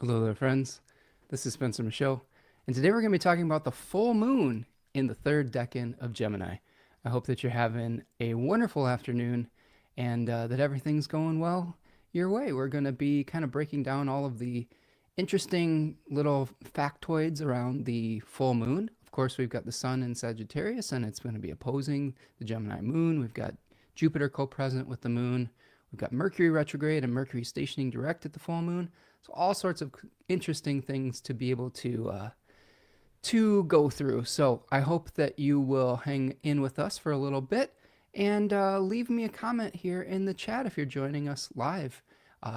Hello there, friends. This is Spencer Michaud, and today we're going to be talking about the full moon in the third decan of Gemini. I hope that you're having a wonderful afternoon and that everything's going well your way. We're going to be kind of breaking down all of the interesting little factoids around the full moon. Of course, we've got the sun in Sagittarius, and it's going to be opposing the Gemini moon. We've got Jupiter co-present with the moon. We've got Mercury retrograde and Mercury stationing direct at the full moon. So all sorts of interesting things to be able to go through. So I hope that you will hang in with us for a little bit and leave me a comment here in the chat if you're joining us live,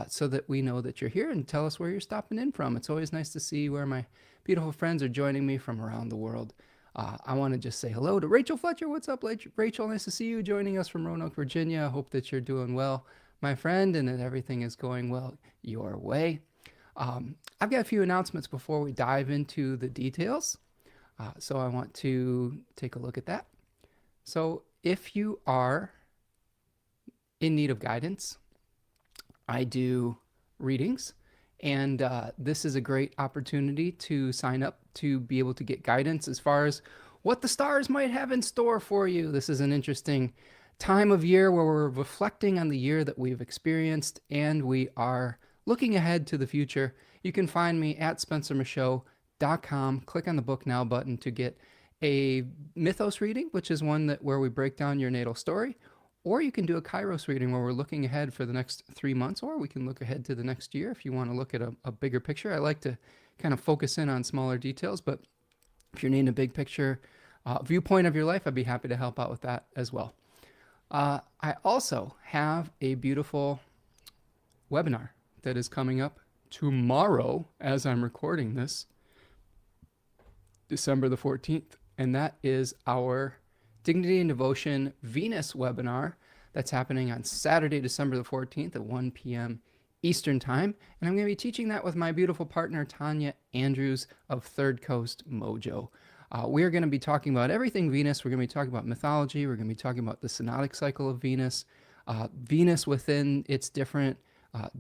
so that we know that you're here, and tell us where you're stopping in from. It's always nice to see where my beautiful friends are joining me from around the world. I want to just say hello to Rachel Fletcher. What's up, Rachel? Nice to see you joining us from Roanoke, Virginia. I hope that you're doing well, my friend, and that everything is going well your way. I've got a few announcements before we dive into the details. So I want to take a look at that. So if you are in need of guidance, I do readings, and this is a great opportunity to sign up to be able to get guidance as far as what the stars might have in store for you. This is an interesting time of year where we're reflecting on the year that we've experienced, and we are looking ahead to the future. You can find me at spencermichaud.com. Click on the Book Now button to get a Mythos reading, which is one where we break down your natal story. Or you can do a Kairos reading where we're looking ahead for the next 3 months, or we can look ahead to the next year if you want to look at a bigger picture. I like to kind of focus in on smaller details, but if you're needing a big picture viewpoint of your life, I'd be happy to help out with that as well. I also have a beautiful webinar that is coming up tomorrow as I'm recording this, December the 14th, and that is our Dignity and Devotion Venus webinar that's happening on Saturday, December the 14th at 1 p.m. Eastern Time, and I'm going to be teaching that with my beautiful partner, Tanya Andrews of Third Coast Mojo. We're going to be talking about everything Venus. We're going to be talking about mythology. We're going to be talking about the synodic cycle of Venus, Venus within its different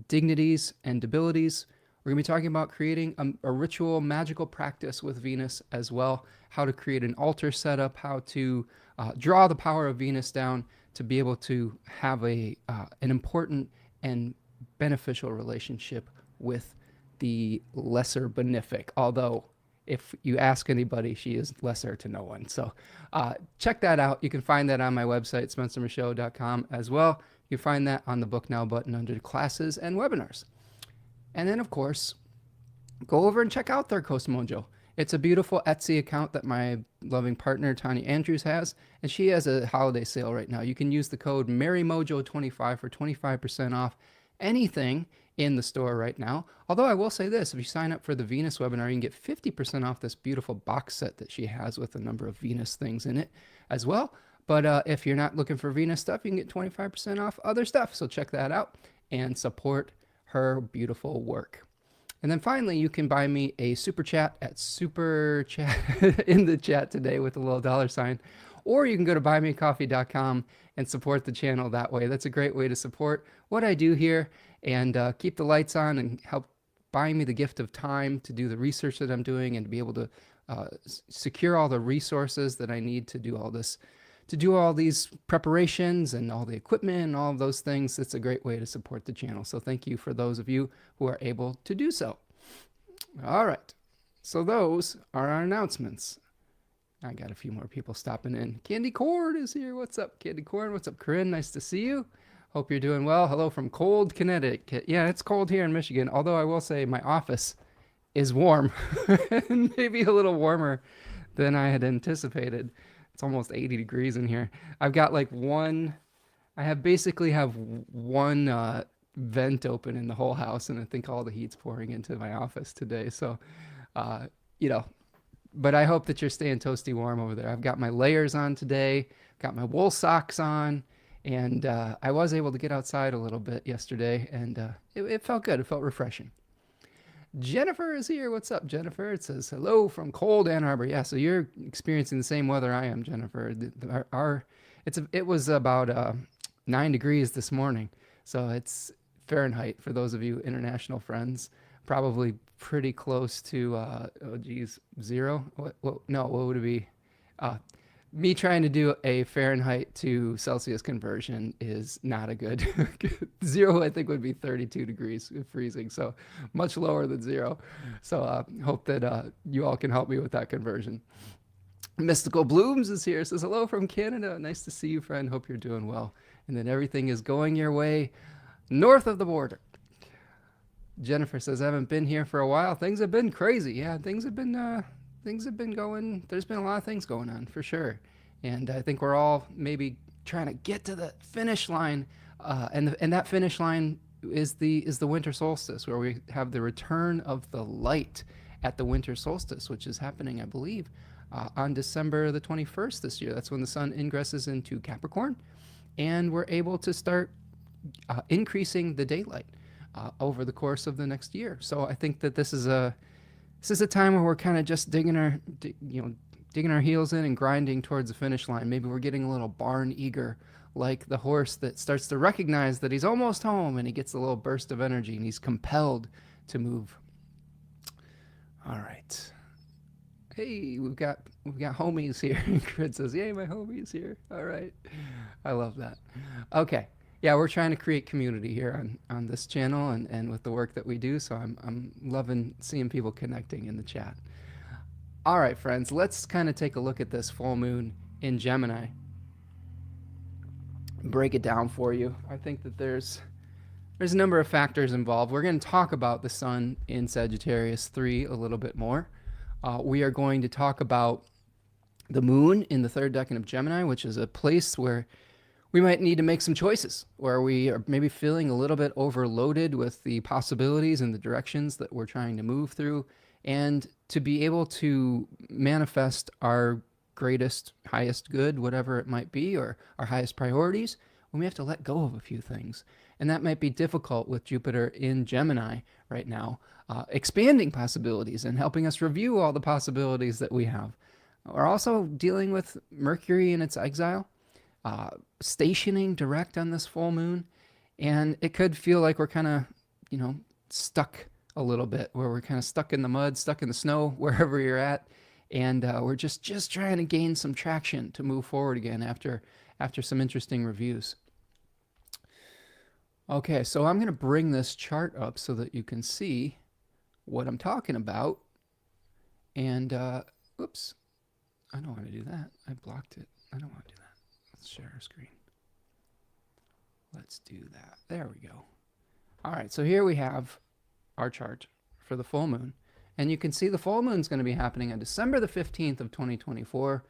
dignities and debilities. We're going to be talking about creating a ritual magical practice with Venus as well, how to create an altar setup, how to draw the power of Venus down to be able to have an important and beneficial relationship with the lesser benefic. Although, if you ask anybody, she is lesser to no one. So check that out. You can find that on my website, spencermichaud.com as well. You can find that on the Book Now button under classes and webinars. And then, of course, go over and check out Third Coast Mojo. It's a beautiful Etsy account that my loving partner, Tanya Andrews, has, and she has a holiday sale right now. You can use the code MaryMojo25 for 25% off anything in the store right now. Although I will say this, if you sign up for the Venus webinar, you can get 50% off this beautiful box set that she has with a number of Venus things in it as well. But if you're not looking for Venus stuff, you can get 25% off other stuff. So check that out and support her beautiful work. And then finally, you can buy me a super chat at super chat in the chat today with a little $sign. Or you can go to buymeacoffee.com and support the channel that way. That's a great way to support what I do here and keep the lights on and help buy me the gift of time to do the research that I'm doing and to be able to secure all the resources that I need to do all this, to do all these preparations and all the equipment and all of those things. It's a great way to support the channel. So thank you for those of you who are able to do so. All right. So those are our announcements. I got a few more people stopping in. Candy Cord is here. What's up, Candy Cord? What's up, Corinne? Nice to see you. Hope you're doing well. Hello from cold Connecticut. Yeah, it's cold here in Michigan, although I will say my office is warm and maybe a little warmer than I had anticipated. It's almost 80 degrees in here. I've got like basically have one vent open in the whole house, and I think all the heat's pouring into my office today. So, but I hope that you're staying toasty warm over there. I've got my layers on today, got my wool socks on, and I was able to get outside a little bit yesterday, and it felt good. It felt refreshing. Jennifer is here. What's up, Jennifer? It says, hello from cold Ann Arbor. Yeah, so you're experiencing the same weather I am, Jennifer. It was about 9 degrees this morning. So it's Fahrenheit for those of you international friends. Probably pretty close to, oh geez, zero? No, what would it be? Uh, Me trying to do a Fahrenheit to Celsius conversion is not a good zero. I think would be 32 degrees freezing, so much lower than zero. So hope that you all can help me with that conversion. Mystical Blooms is here. Says hello from Canada. Nice to see you, friend. Hope you're doing well, and that everything is going your way north of the border. Jennifer says I haven't been here for a while. Things have been crazy. Yeah, things have been going. There's been a lot of things going on for sure, and I think we're all maybe trying to get to the finish line, and that finish line is the winter solstice, where we have the return of the light at the winter solstice, which is happening, I believe, on December the 21st this year. That's when the sun ingresses into Capricorn, and we're able to start increasing the daylight over the course of the next year. So I think that this is a time where we're kind of just digging our heels in and grinding towards the finish line. Maybe we're getting a little barn eager, like the horse that starts to recognize that he's almost home, and he gets a little burst of energy, and he's compelled to move. All right. Hey, we've got homies here. Grid says, "Yay, my homies here." All right, I love that. Okay, yeah, we're trying to create community here on this channel and with the work that we do. So I'm loving seeing people connecting in the chat. All right, friends, let's kind of take a look at this full moon in Gemini. Break it down for you. I think that there's a number of factors involved. We're going to talk about the sun in Sagittarius 3 a little bit more. We are going to talk about the moon in the third decan of Gemini, which is a place where we might need to make some choices, where we are maybe feeling a little bit overloaded with the possibilities and the directions that we're trying to move through, and to be able to manifest our greatest, highest good, whatever it might be, or our highest priorities, when we have to let go of a few things. And that might be difficult with Jupiter in Gemini right now, expanding possibilities and helping us review all the possibilities that we have. We're also dealing with Mercury in its exile, stationing direct on this full moon, and it could feel like we're kind of, stuck a little bit, where we're kind of stuck in the mud, stuck in the snow, wherever you're at, and we're just trying to gain some traction to move forward again after some interesting reviews. Okay, so I'm going to bring this chart up so that you can see what I'm talking about. And, oops, I don't want to do that. I blocked it. I don't want to do that. Let's share our screen. Let's do that. There we go. All right, so here we have our chart for the full moon. And you can see the full moon is going to be happening on December the 15th of 2024,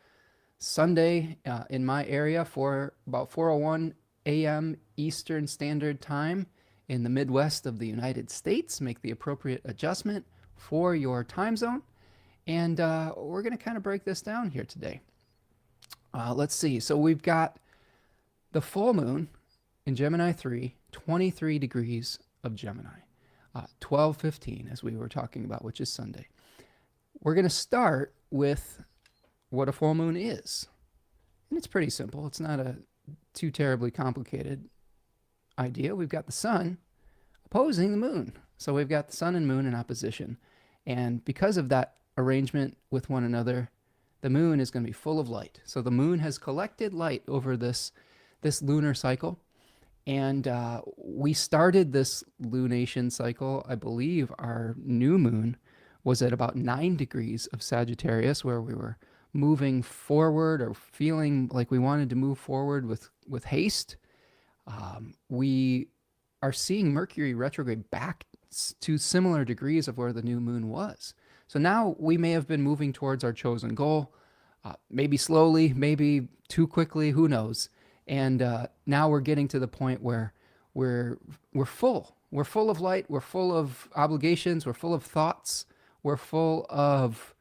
Sunday in my area, for about 4:01 a.m. Eastern Standard Time in the Midwest of the United States. Make the appropriate adjustment for your time zone. And we're going to kind of break this down here today. Let's see. So we've got the full moon in Gemini 3, 23 degrees of Gemini, 12:15 as we were talking about, which is Sunday. We're going to start with what a full moon is. And it's pretty simple. It's not a too terribly complicated idea. We've got the sun opposing the moon. So we've got the sun and moon in opposition. And because of that arrangement with one another, the moon is going to be full of light. So the moon has collected light over this lunar cycle. And we started this lunation cycle, I believe our new moon was at about 9 degrees of Sagittarius, where we were moving forward or feeling like we wanted to move forward with haste. We are seeing Mercury retrograde back to similar degrees of where the new moon was. So now we may have been moving towards our chosen goal, maybe slowly, maybe too quickly, who knows. And now we're getting to the point where we're full. We're full of light. We're full of obligations. We're full of thoughts. We're full of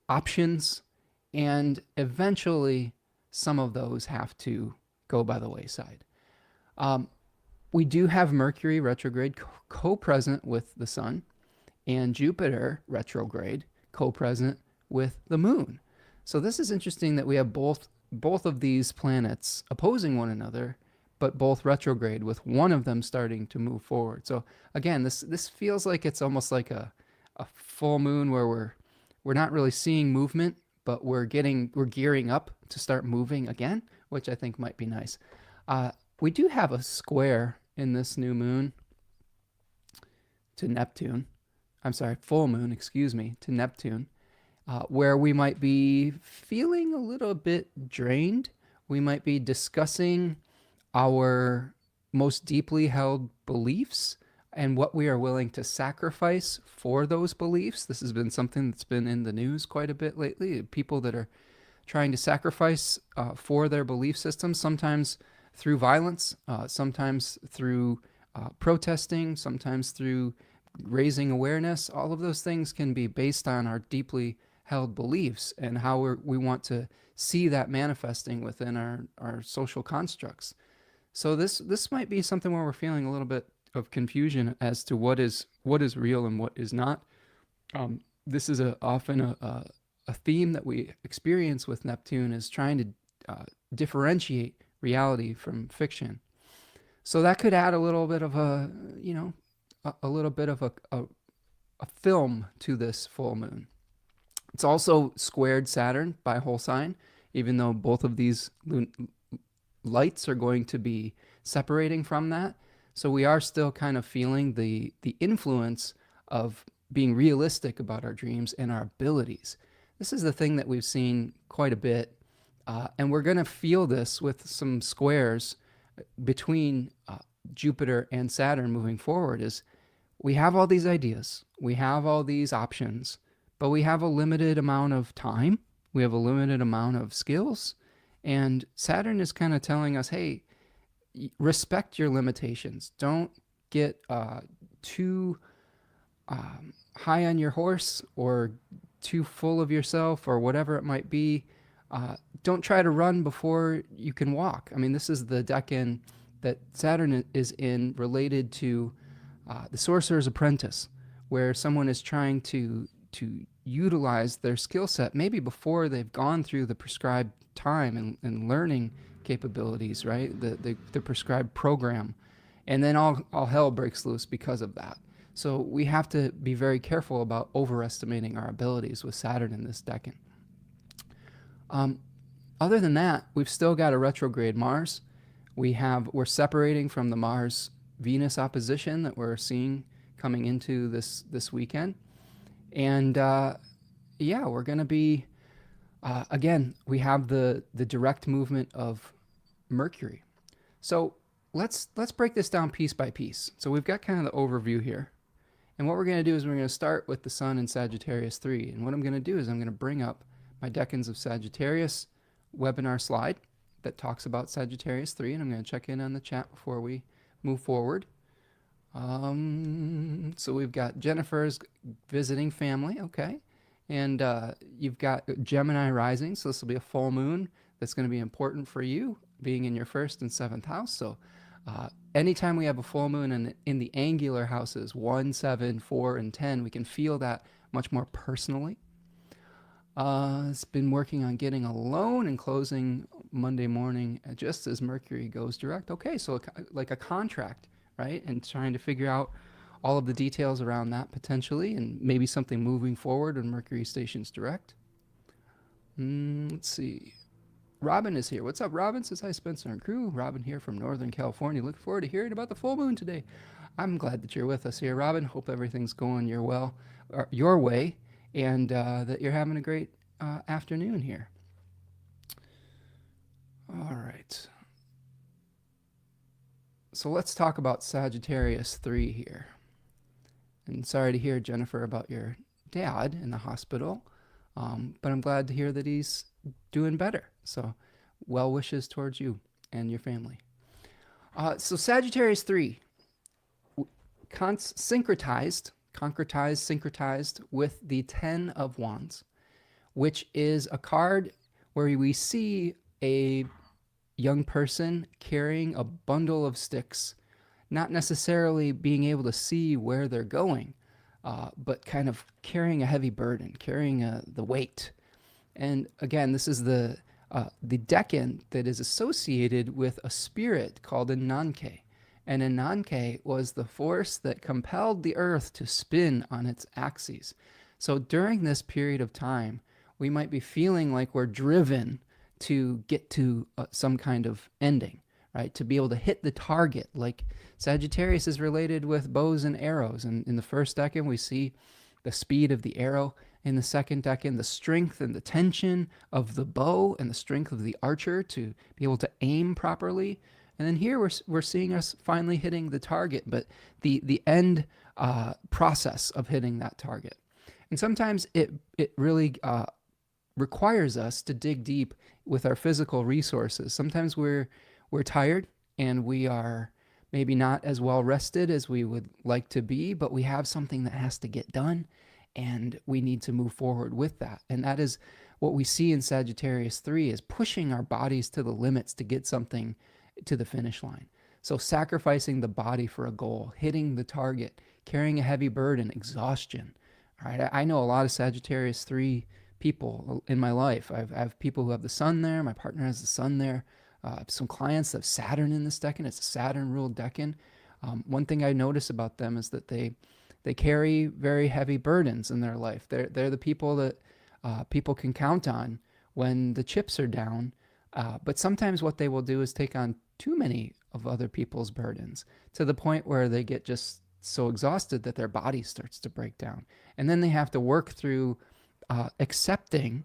options. And eventually, some of those have to go by the wayside. We do have Mercury retrograde co-present with the sun, and Jupiter retrograde co-present with the moon. So this is interesting that we have both of these planets opposing one another, but both retrograde, with one of them starting to move forward. So again, this feels like it's almost like a a full moon where we're not really seeing movement, but we're gearing up to start moving again, which I think might be nice. We do have a square in this new moon to Neptune. I'm sorry, full moon, excuse me, to Neptune, where we might be feeling a little bit drained. We might be discussing our most deeply held beliefs and what we are willing to sacrifice for those beliefs. This has been something that's been in the news quite a bit lately. People that are trying to sacrifice for their belief systems, sometimes through violence, sometimes through protesting, sometimes through raising awareness. All of those things can be based on our deeply held beliefs and how we want to see that manifesting within our social constructs. So this might be something where we're feeling a little bit of confusion as to what is real and what is not. This is often a theme that we experience with Neptune, is trying to differentiate reality from fiction. So that could add a little bit of a little bit of a film to this full moon. It's also squared Saturn by whole sign, even though both of these lights are going to be separating from that. So we are still kind of feeling the influence of being realistic about our dreams and our abilities. This is the thing that we've seen quite a bit, and we're going to feel this with some squares between Jupiter and Saturn moving forward. Is we have all these ideas, we have all these options, but we have a limited amount of time, we have a limited amount of skills, and Saturn is kind of telling us, hey, respect your limitations. Don't get too high on your horse or too full of yourself or whatever it might be. Don't try to run before you can walk. I mean, this is the decan that Saturn is in, related to the Sorcerer's Apprentice, where someone is trying to utilize their skill set maybe before they've gone through the prescribed time and learning capabilities, right? The prescribed program. And then all hell breaks loose because of that. So we have to be very careful about overestimating our abilities with Saturn in this decan. Other than that, we've still got a retrograde Mars. We're separating from the Mars-Venus opposition that we're seeing coming into this weekend. And we're going to be, again, we have the direct movement of Mercury. So let's break this down piece by piece. So we've got kind of the overview here. And what we're going to do is we're going to start with the Sun in Sagittarius 3. And what I'm going to do is I'm going to bring up my Decans of Sagittarius webinar slide that talks about Sagittarius 3. And I'm going to check in on the chat before we move forward. So we've got Jennifer's visiting family. Okay. And you've got Gemini rising. So this will be a full moon that's going to be important for you, being in your 1st and 7th house. So anytime we have a full moon in the angular houses, 1, 7, 4, and 10, we can feel that much more personally. It's been working on getting a loan and closing Monday morning just as Mercury goes direct. Okay, so like a contract, right? And trying to figure out all of the details around that potentially, and maybe something moving forward when Mercury stations direct. Let's see. Robin is here. What's up, Robin? Says hi, Spencer and crew. Robin here from Northern California. Look forward to hearing about the full moon today. I'm glad that you're with us here, Robin. Hope everything's going your way, and that you're having a great afternoon here. All right. So let's talk about Sagittarius 3 here. And sorry to hear, Jennifer, about your dad in the hospital, but I'm glad to hear that he's doing better. So well wishes towards you and your family. So Sagittarius 3, syncretized with the 10 of Wands, which is a card where we see a young person carrying a bundle of sticks, not necessarily being able to see where they're going, but kind of carrying a heavy burden, carrying the weight. And again, this is the decan that is associated with a spirit called a Nanke. And Ananke was the force that compelled the earth to spin on its axes. So during this period of time, we might be feeling like we're driven to get to some kind of ending, right? To be able to hit the target. Like Sagittarius is related with bows and arrows. And in the first decan, we see the speed of the arrow. In the second decan, the strength and the tension of the bow and the strength of the archer to be able to aim properly. And then here we're seeing us finally hitting the target, but the end process of hitting that target. And sometimes it really requires us to dig deep with our physical resources. Sometimes we're tired and we are maybe not as well rested as we would like to be, but we have something that has to get done and we need to move forward with that. And that is what we see in Sagittarius 3 is pushing our bodies to the limits to get something to the finish line. So sacrificing the body for a goal, hitting the target, carrying a heavy burden, exhaustion. All right, I know a lot of Sagittarius 3 people in my life. I have people who have the sun there. My partner has the sun there. Some clients that have Saturn in this decan. It's a Saturn-ruled decan. One thing I notice about them is that they carry very heavy burdens in their life. They're the people that people can count on when the chips are down. But sometimes what they will do is take on too many of other people's burdens to the point where they get just so exhausted that their body starts to break down. And then they have to work through accepting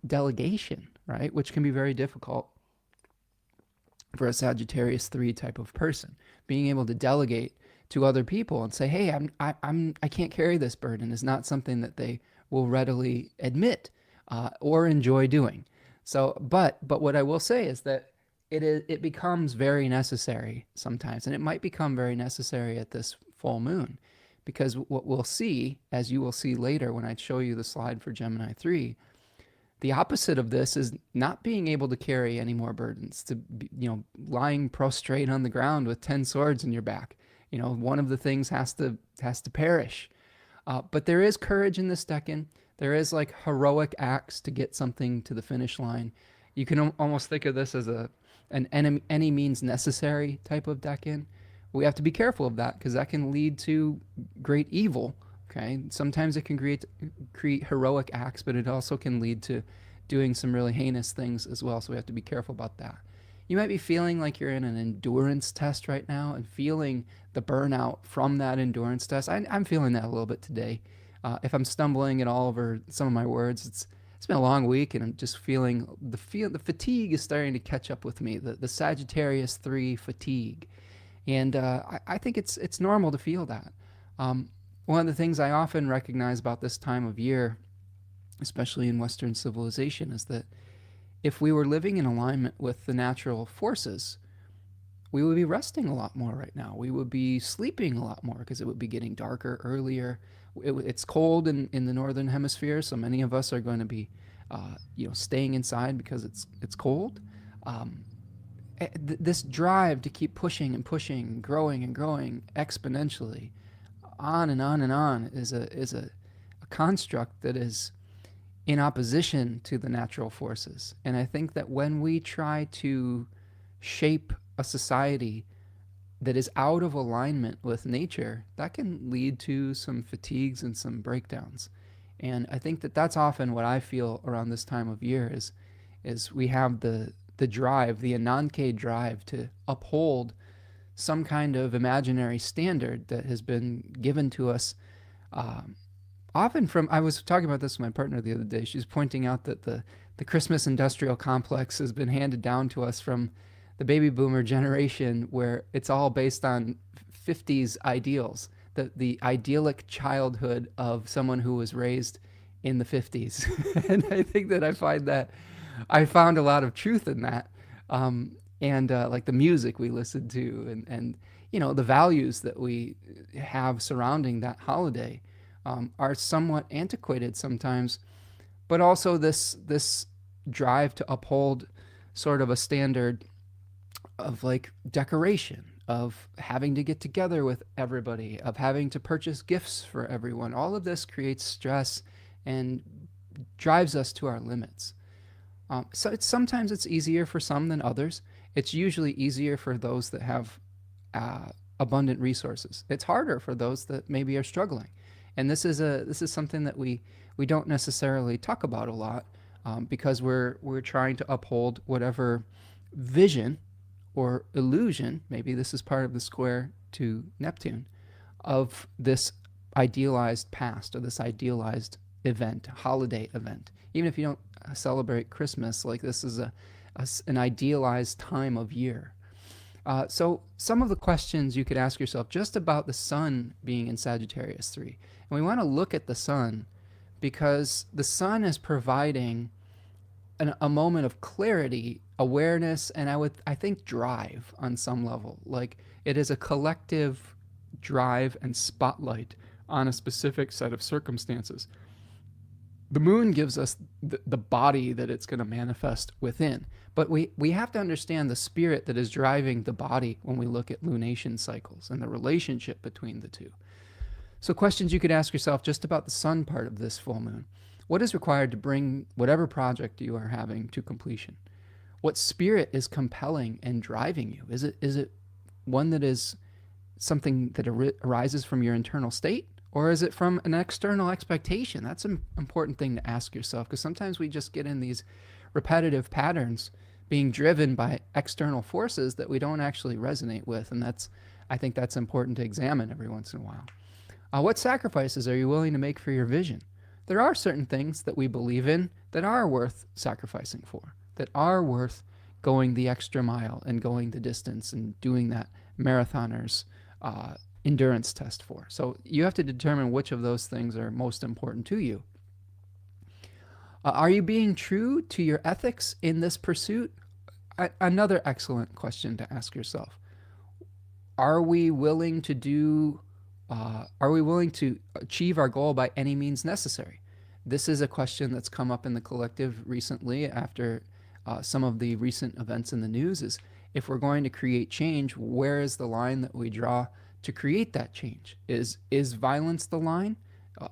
delegation, right? Which can be very difficult for a Sagittarius 3 type of person. Being able to delegate to other people and say, hey, I can't carry this burden is not something that they will readily admit or enjoy doing. So, but what I will say is that it becomes very necessary sometimes, and it might become very necessary at this full moon, because what we'll see, as you will see later when I show you the slide for Gemini 3, the opposite of this is not being able to carry any more burdens, to be, lying prostrate on the ground with 10 swords in your back. One of the things has to perish. But there is courage in this decan. There is like heroic acts to get something to the finish line. You can almost think of this as an any means necessary type of decan. We have to be careful of that because that can lead to great evil. Okay, sometimes it can create heroic acts, but it also can lead to doing some really heinous things as well. So we have to be careful about that. You might be feeling like you're in an endurance test right now and feeling the burnout from that endurance test. I'm feeling that a little bit today. If I'm stumbling at all over some of my words, it's been a long week and I'm just feeling the fatigue is starting to catch up with me. The Sagittarius 3 fatigue, and I think it's normal to feel that. One of the things I often recognize about this time of year, especially in Western civilization, is that if we were living in alignment with the natural forces, we would be resting a lot more right now. We would be sleeping a lot more because it would be getting darker earlier. It's cold in the northern hemisphere, so many of us are going to be, staying inside because it's cold. This drive to keep pushing and pushing, growing and growing exponentially, on and on and on, is a construct that is in opposition to the natural forces. And I think that when we try to shape a society that is out of alignment with nature, that can lead to some fatigues and some breakdowns. And I think that that's often what I feel around this time of year is we have the drive, the Ananke drive to uphold some kind of imaginary standard that has been given to us often from, I was talking about this with my partner the other day. She's pointing out that the Christmas industrial complex has been handed down to us from the baby boomer generation, where it's all based on 50s ideals, the idyllic childhood of someone who was raised in the 50s. And I think that I found a lot of truth in that. Like the music we listened to and the values that we have surrounding that holiday are somewhat antiquated sometimes, but also this drive to uphold sort of a standard of like decoration, of having to get together with everybody, of having to purchase gifts for everyone. All of this creates stress and drives us to our limits. So sometimes it's easier for some than others. It's usually easier for those that have abundant resources. It's harder for those that maybe are struggling. And this is something that we don't necessarily talk about a lot, because we're trying to uphold whatever vision or illusion, maybe this is part of the square to Neptune, of this idealized past or this idealized event, holiday event. Even if you don't celebrate Christmas, like this is an idealized time of year. So some of the questions you could ask yourself just about the sun being in Sagittarius 3. And we want to look at the sun because the sun is providing a moment of clarity, awareness, and I think drive on some level. Like it is a collective drive and spotlight on a specific set of circumstances. The moon gives us the body that it's going to manifest within. But we have to understand the spirit that is driving the body when we look at lunation cycles and the relationship between the two. So questions you could ask yourself just about the sun part of this full moon. What is required to bring whatever project you are having to completion? What spirit is compelling and driving you? Is it one that is something that arises from your internal state? Or is it from an external expectation? That's an important thing to ask yourself, because sometimes we just get in these repetitive patterns being driven by external forces that we don't actually resonate with. And I think that's important to examine every once in a while. What sacrifices are you willing to make for your vision? There are certain things that we believe in that are worth sacrificing for, that are worth going the extra mile and going the distance and doing that marathoner's endurance test for. So you have to determine which of those things are most important to you. Are you being true to your ethics in this pursuit? Another excellent question to ask yourself. Are we willing to achieve our goal by any means necessary? This is a question that's come up in the collective recently after some of the recent events in the news. Is if we're going to create change, where is the line that we draw to create that change? Is violence the line?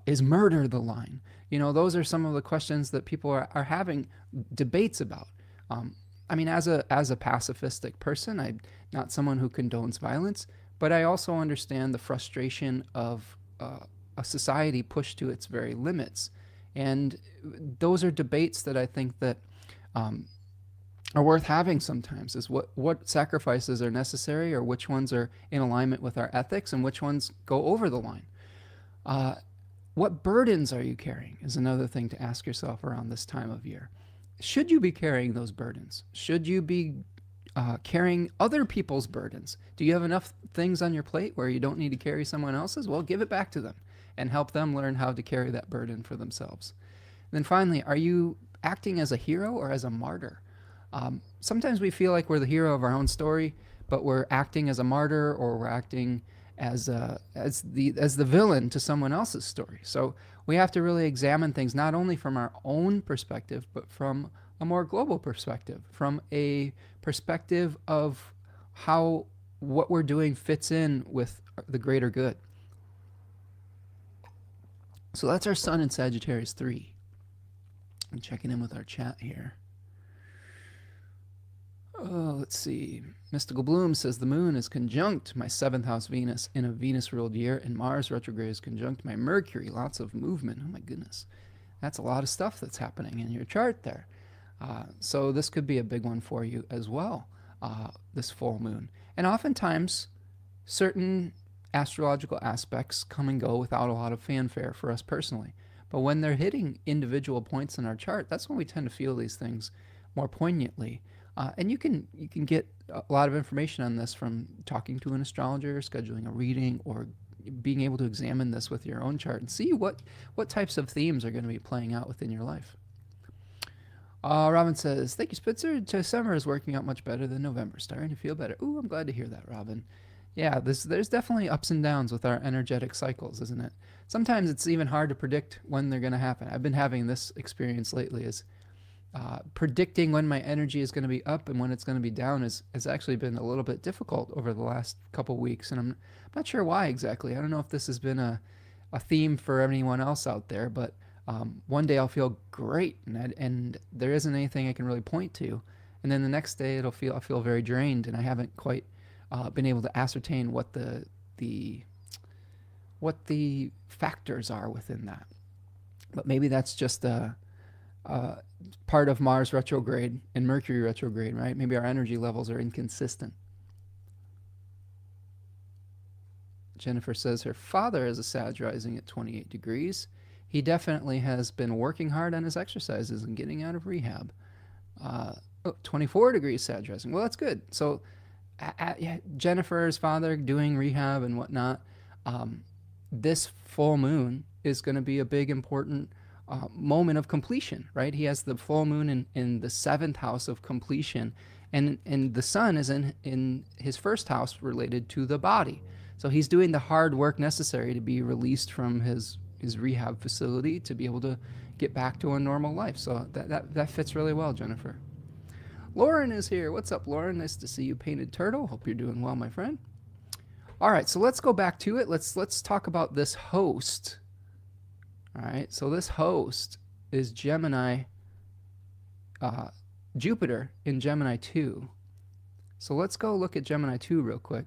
Is murder the line? Those are some of the questions that people are having debates about. I mean, as a pacifistic person, I'm not someone who condones violence, but I also understand the frustration of a society pushed to its very limits. And those are debates that I think that are worth having sometimes, is what sacrifices are necessary, or which ones are in alignment with our ethics, and which ones go over the line. What burdens are you carrying is another thing to ask yourself around this time of year. Should you be carrying those burdens? Should you be carrying other people's burdens? Do you have enough things on your plate where you don't need to carry someone else's? Well, give it back to them and help them learn how to carry that burden for themselves. And then finally, are you acting as a hero or as a martyr? Sometimes we feel like we're the hero of our own story, but we're acting as a martyr, or we're acting as the villain to someone else's story. So we have to really examine things not only from our own perspective, but from a more global perspective, from a perspective of how what we're doing fits in with the greater good. So that's our sun in Sagittarius 3. I'm checking in with our chat here. Oh, let's see. Mystical Bloom says the moon is conjunct my 7th house Venus in a Venus-ruled year, and Mars retrograde is conjunct my Mercury. Lots of movement. Oh my goodness. That's a lot of stuff that's happening in your chart there. So this could be a big one for you as well, this full moon. And oftentimes, certain astrological aspects come and go without a lot of fanfare for us personally. But when they're hitting individual points in our chart, that's when we tend to feel these things more poignantly. And you can get a lot of information on this from talking to an astrologer, scheduling a reading, or being able to examine this with your own chart and see what types of themes are going to be playing out within your life. Robin says, thank you, Spencer. December is working out much better than November. Starting to feel better. Ooh, I'm glad to hear that, Robin. Yeah, there's definitely ups and downs with our energetic cycles, isn't it? Sometimes it's even hard to predict when they're going to happen. I've been having this experience lately, is predicting when my energy is going to be up and when it's going to be down has actually been a little bit difficult over the last couple weeks, and I'm not sure why exactly. I don't know if this has been a theme for anyone else out there, but one day I'll feel great, and there isn't anything I can really point to, and then the next day I'll feel very drained, and I haven't quite been able to ascertain what the factors are within that. But maybe that's just a part of Mars retrograde and Mercury retrograde, right? Maybe our energy levels are inconsistent. Jennifer says her father is a Sag rising at 28 degrees. He definitely has been working hard on his exercises and getting out of rehab. 24 degrees Sag rising. Well, that's good. So Jennifer's father doing rehab and whatnot. This full moon is going to be a big, important moment of completion, right? He has the full moon in the 7th house of completion, and the sun is in his 1st house related to the body. So he's doing the hard work necessary to be released from his rehab facility to be able to get back to a normal life. So that fits really well, Jennifer. Lauren is here. What's up, Lauren? Nice to see you, Painted Turtle. Hope you're doing well, my friend. All right, so let's go back to it. Let's talk about this host. All right, so this host is Gemini, Jupiter in Gemini 2. So let's go look at Gemini 2 real quick.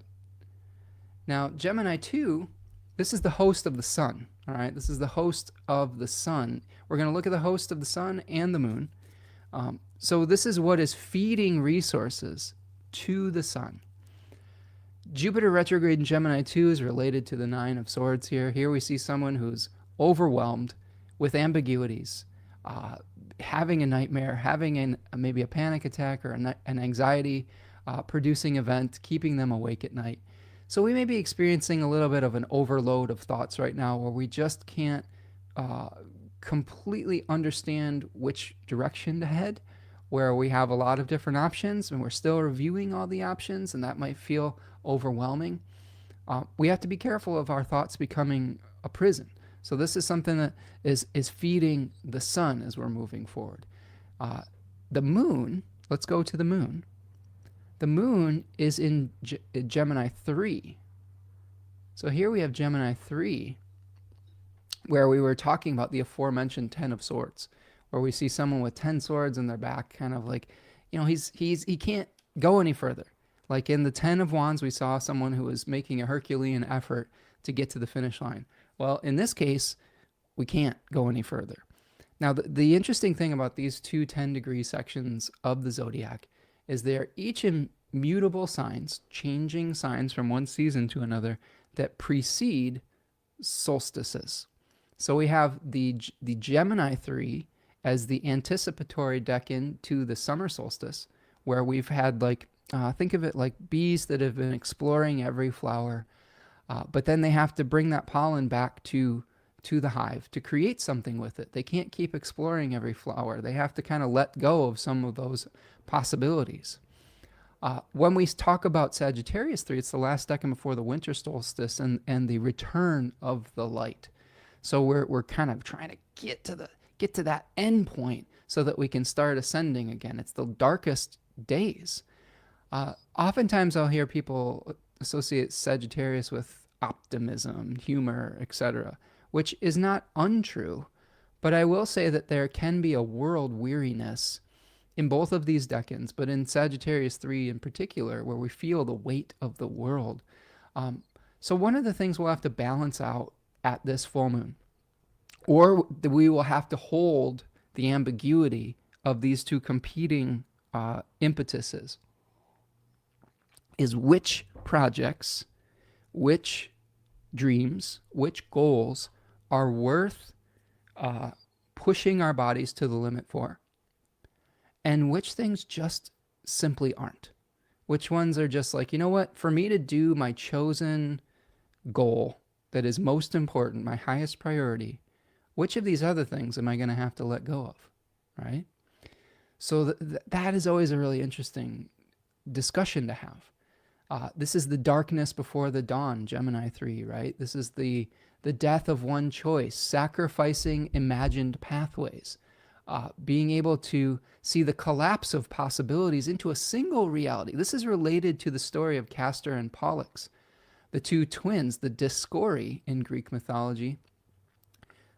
Now, Gemini 2, this is the host of the sun. All right, this is the host of the sun. We're going to look at the host of the sun and the moon. So this is what is feeding resources to the sun. Jupiter retrograde in Gemini 2 is related to the 9 of Swords here. Here we see someone who's overwhelmed with ambiguities, having a nightmare, having maybe a panic attack or an anxiety producing event, keeping them awake at night. So we may be experiencing a little bit of an overload of thoughts right now where we just can't completely understand which direction to head, where we have a lot of different options and we're still reviewing all the options, and that might feel overwhelming. We have to be careful of our thoughts becoming a prison. So this is something that is feeding the sun as we're moving forward. The moon, let's go to the moon. The moon is in Gemini 3. So here we have Gemini 3, where we were talking about the aforementioned 10 of Swords, where we see someone with 10 swords in their back, kind of like, he can't go any further. Like in the 10 of Wands, we saw someone who was making a Herculean effort to get to the finish line. Well, in this case, we can't go any further. Now, the interesting thing about these two 10-degree sections of the zodiac is they're each immutable signs, changing signs from one season to another that precede solstices. So we have the Gemini 3 as the anticipatory decan to the summer solstice, where we've had think of it like bees that have been exploring every flower, but then they have to bring that pollen back to the hive to create something with it. They can't keep exploring every flower. They have to kind of let go of some of those possibilities. When we talk about Sagittarius 3, it's the last decan before the winter solstice and the return of the light. So we're kind of trying to get to that end point so that we can start ascending again. It's the darkest days. Oftentimes I'll hear people associate Sagittarius with optimism, humor, etc., which is not untrue, but I will say that there can be a world weariness in both of these decans, but in Sagittarius 3 in particular, where we feel the weight of the world. So one of the things we'll have to balance out at this full moon, or we will have to hold the ambiguity of these two competing impetuses, is which projects, which dreams, which goals are worth pushing our bodies to the limit for, and which things just simply aren't. Which ones are just like, you know what, for me to do my chosen goal that is most important, my highest priority, which of these other things am I going to have to let go of, right? So that is always a really interesting discussion to have. This is the darkness before the dawn, Gemini 3, right? This is the death of one choice, sacrificing imagined pathways, being able to see the collapse of possibilities into a single reality. This is related to the story of Castor and Pollux, the two twins, the Discori in Greek mythology,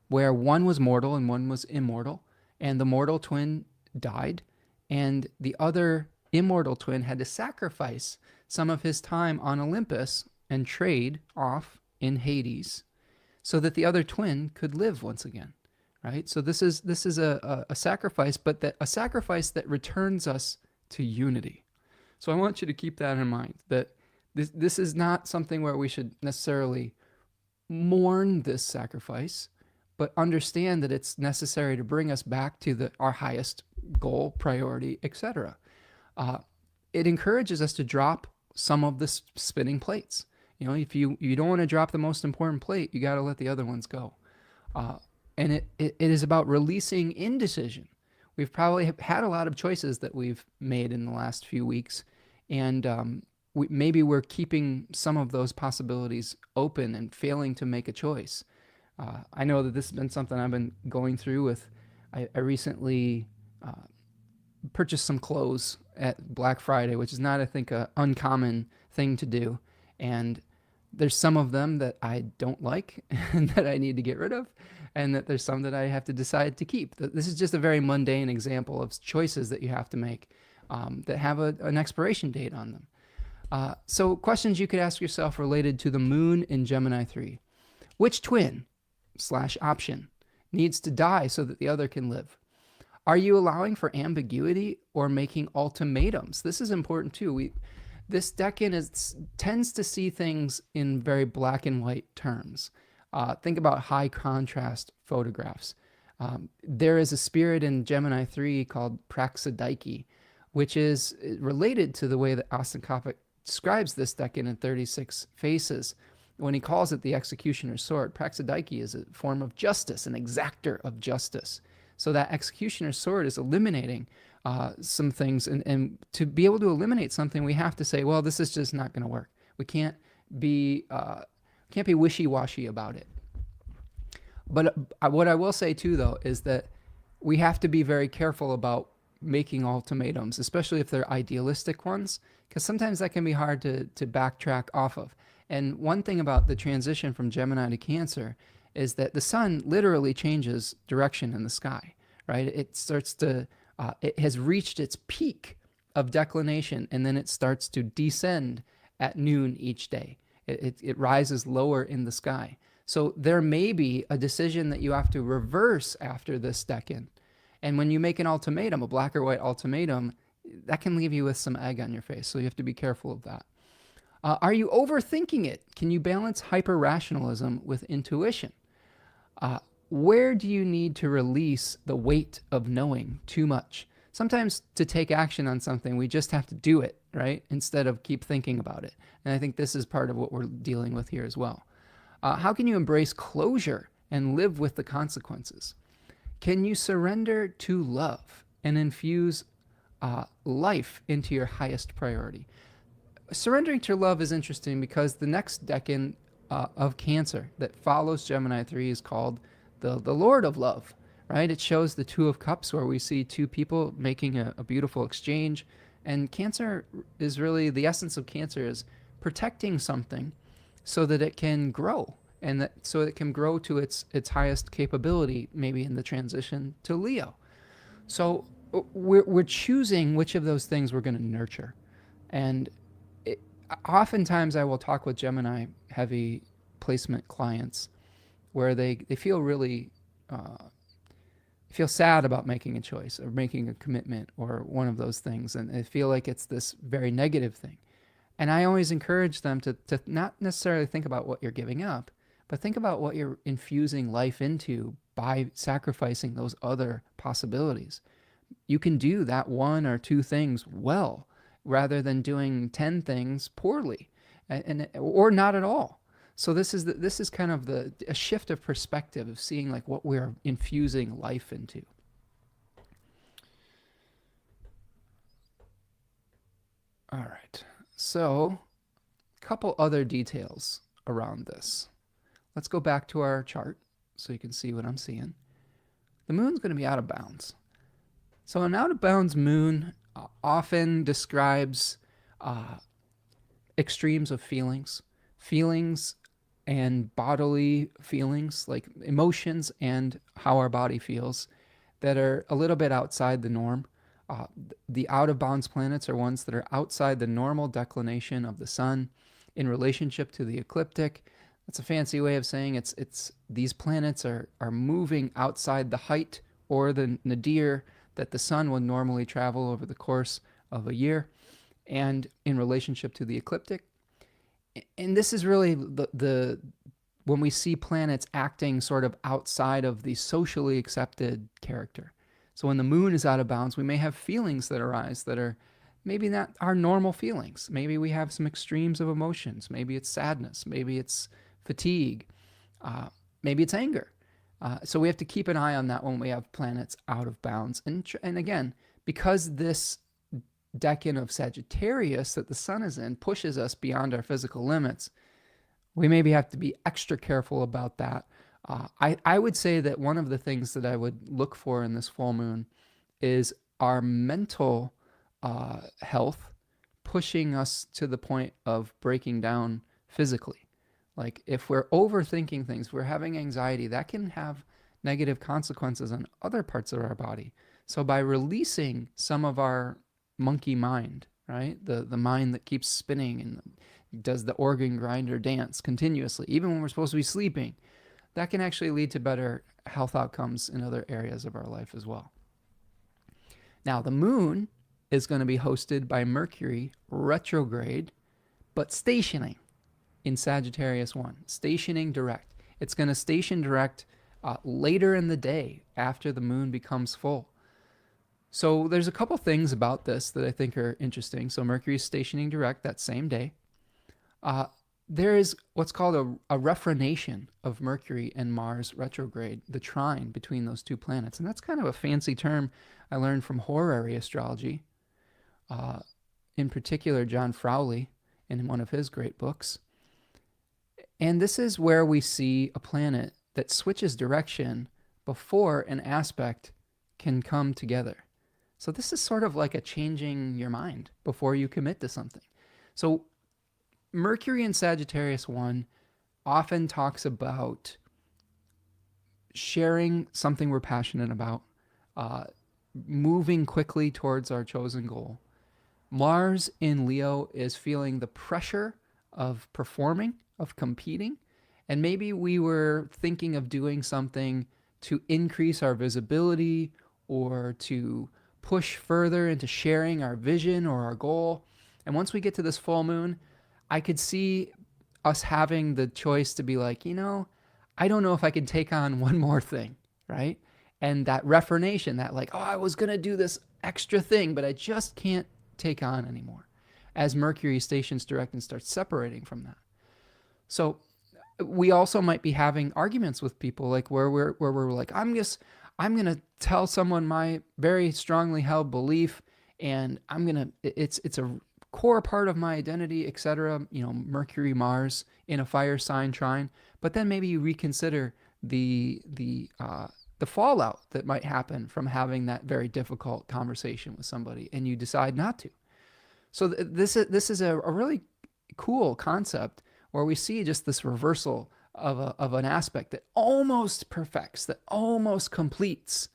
where one was mortal and one was immortal, and the mortal twin died, and the other immortal twin had to sacrifice some of his time on Olympus and trade off in Hades so that the other twin could live once again, right? So this is a sacrifice, but a sacrifice that returns us to unity. So I want you to keep that in mind, that this is not something where we should necessarily mourn this sacrifice, but understand that it's necessary to bring us back to our highest goal, priority, etc. It encourages us to drop some of the spinning plates. If you don't want to drop the most important plate, you got to let the other ones go. And it is about releasing indecision. We've probably had a lot of choices that we've made in the last few weeks, and maybe we're keeping some of those possibilities open and failing to make a choice. I know that this has been something I've been going through with. I recently purchased some clothes at Black Friday, which is not, I think, an uncommon thing to do. And there's some of them that I don't like and that I need to get rid of, and that there's some that I have to decide to keep. This is just a very mundane example of choices that you have to make that have an expiration date on them. So questions you could ask yourself related to the moon in Gemini 3. Which twin / option needs to die so that the other can live? Are you allowing for ambiguity or making ultimatums? This is important too. This decan tends to see things in very black and white terms. Think about high contrast photographs. There is a spirit in Gemini 3 called Praxidike, which is related to the way that Ostankopik describes this decan in 36 faces. When he calls it the executioner's sword, Praxidike is a form of justice, an exactor of justice. So that executioner's sword is eliminating some things, and to be able to eliminate something, we have to say, well, this is just not going to work. We can't be wishy-washy about it. But what I will say too, though, is that we have to be very careful about making ultimatums, especially if they're idealistic ones, because sometimes that can be hard to backtrack off of. And one thing about the transition from Gemini to Cancer is that the sun literally changes direction in the sky, right? It starts to it has reached its peak of declination, and then it starts to descend at noon each day. It rises lower in the sky. So there may be a decision that you have to reverse after this decan. And when you make an ultimatum, a black or white ultimatum, that can leave you with some egg on your face. So you have to be careful of that. Are you overthinking it? Can you balance hyper-rationalism with intuition? Where do you need to release the weight of knowing too much? Sometimes to take action on something, we just have to do it, right? Instead of keep thinking about it. And I think this is part of what we're dealing with here as well. How can you embrace closure and live with the consequences? Can you surrender to love and infuse life into your highest priority? Surrendering to love is interesting because the next decan of Cancer that follows Gemini 3 is called the Lord of Love, right? It shows the Two of Cups, where we see two people making a beautiful exchange. And Cancer is really, the essence of Cancer is protecting something so that it can grow, and so it can grow to its highest capability, maybe in the transition to Leo. So we're choosing which of those things we're going to nurture. And oftentimes I will talk with Gemini heavy placement clients where they feel really feel sad about making a choice or making a commitment or one of those things, and they feel like it's this very negative thing. And I always encourage them to not necessarily think about what you're giving up, but think about what you're infusing life into by sacrificing those other possibilities. You can do that one or two things well rather than doing 10 things poorly or not at all. So this is kind of a shift of perspective of seeing like what we're infusing life into. All right. So a couple other details around this. Let's go back to our chart so you can see what I'm seeing. The moon's going to be out of bounds. So an out of bounds moon often describes extremes of feelings and bodily feelings, like emotions and how our body feels, that are a little bit outside the norm. The out of bounds planets are ones that are outside the normal declination of the sun in relationship to the ecliptic. That's a fancy way of saying it's these planets are moving outside the height or the nadir that the sun would normally travel over the course of a year, and in relationship to the ecliptic. And this is really the when we see planets acting sort of outside of the socially accepted character. So when the moon is out of bounds, we may have feelings that arise that are maybe not our normal feelings. Maybe we have some extremes of emotions. Maybe it's sadness. Maybe it's fatigue. Maybe it's anger. So we have to keep an eye on that when we have planets out of bounds. And again, because this decan of Sagittarius that the sun is in pushes us beyond our physical limits, we maybe have to be extra careful about that. I would say that one of the things that I would look for in this full moon is our mental health pushing us to the point of breaking down physically. Like if we're overthinking things, we're having anxiety, that can have negative consequences on other parts of our body. So by releasing some of our monkey mind, right? The mind that keeps spinning and does the organ grinder dance continuously, even when we're supposed to be sleeping, that can actually lead to better health outcomes in other areas of our life as well. Now, the moon is going to be hosted by Mercury retrograde, but stationing in Sagittarius 1, stationing direct. It's going to station direct later in the day after the moon becomes full. So there's a couple things about this that I think are interesting. So Mercury is stationing direct that same day. There is what's called a rephrenation of Mercury and Mars retrograde, the trine between those two planets. And that's kind of a fancy term I learned from horary astrology. In particular, John Frawley in one of his great books. And this is where we see a planet that switches direction before an aspect can come together. So this is sort of like a changing your mind before you commit to something. So Mercury in Sagittarius 1 often talks about sharing something we're passionate about, moving quickly towards our chosen goal. Mars in Leo is feeling the pressure of performing, of competing, and maybe we were thinking of doing something to increase our visibility or to push further into sharing our vision or our goal. And once we get to this full moon, I could see us having the choice to be like, I don't know if I can take on one more thing, right? And that rephrenation, that like, I was going to do this extra thing, but I just can't take on anymore, as Mercury stations direct and starts separating from that. So we also might be having arguments with people, like where we're like, I'm going to tell someone my very strongly held belief, and it's a core part of my identity, etc. Mercury, Mars in a fire sign trine. But then maybe you reconsider the fallout that might happen from having that very difficult conversation with somebody, and you decide not to. So this is a really cool concept where we see just this reversal of an aspect that almost perfects, that almost completes,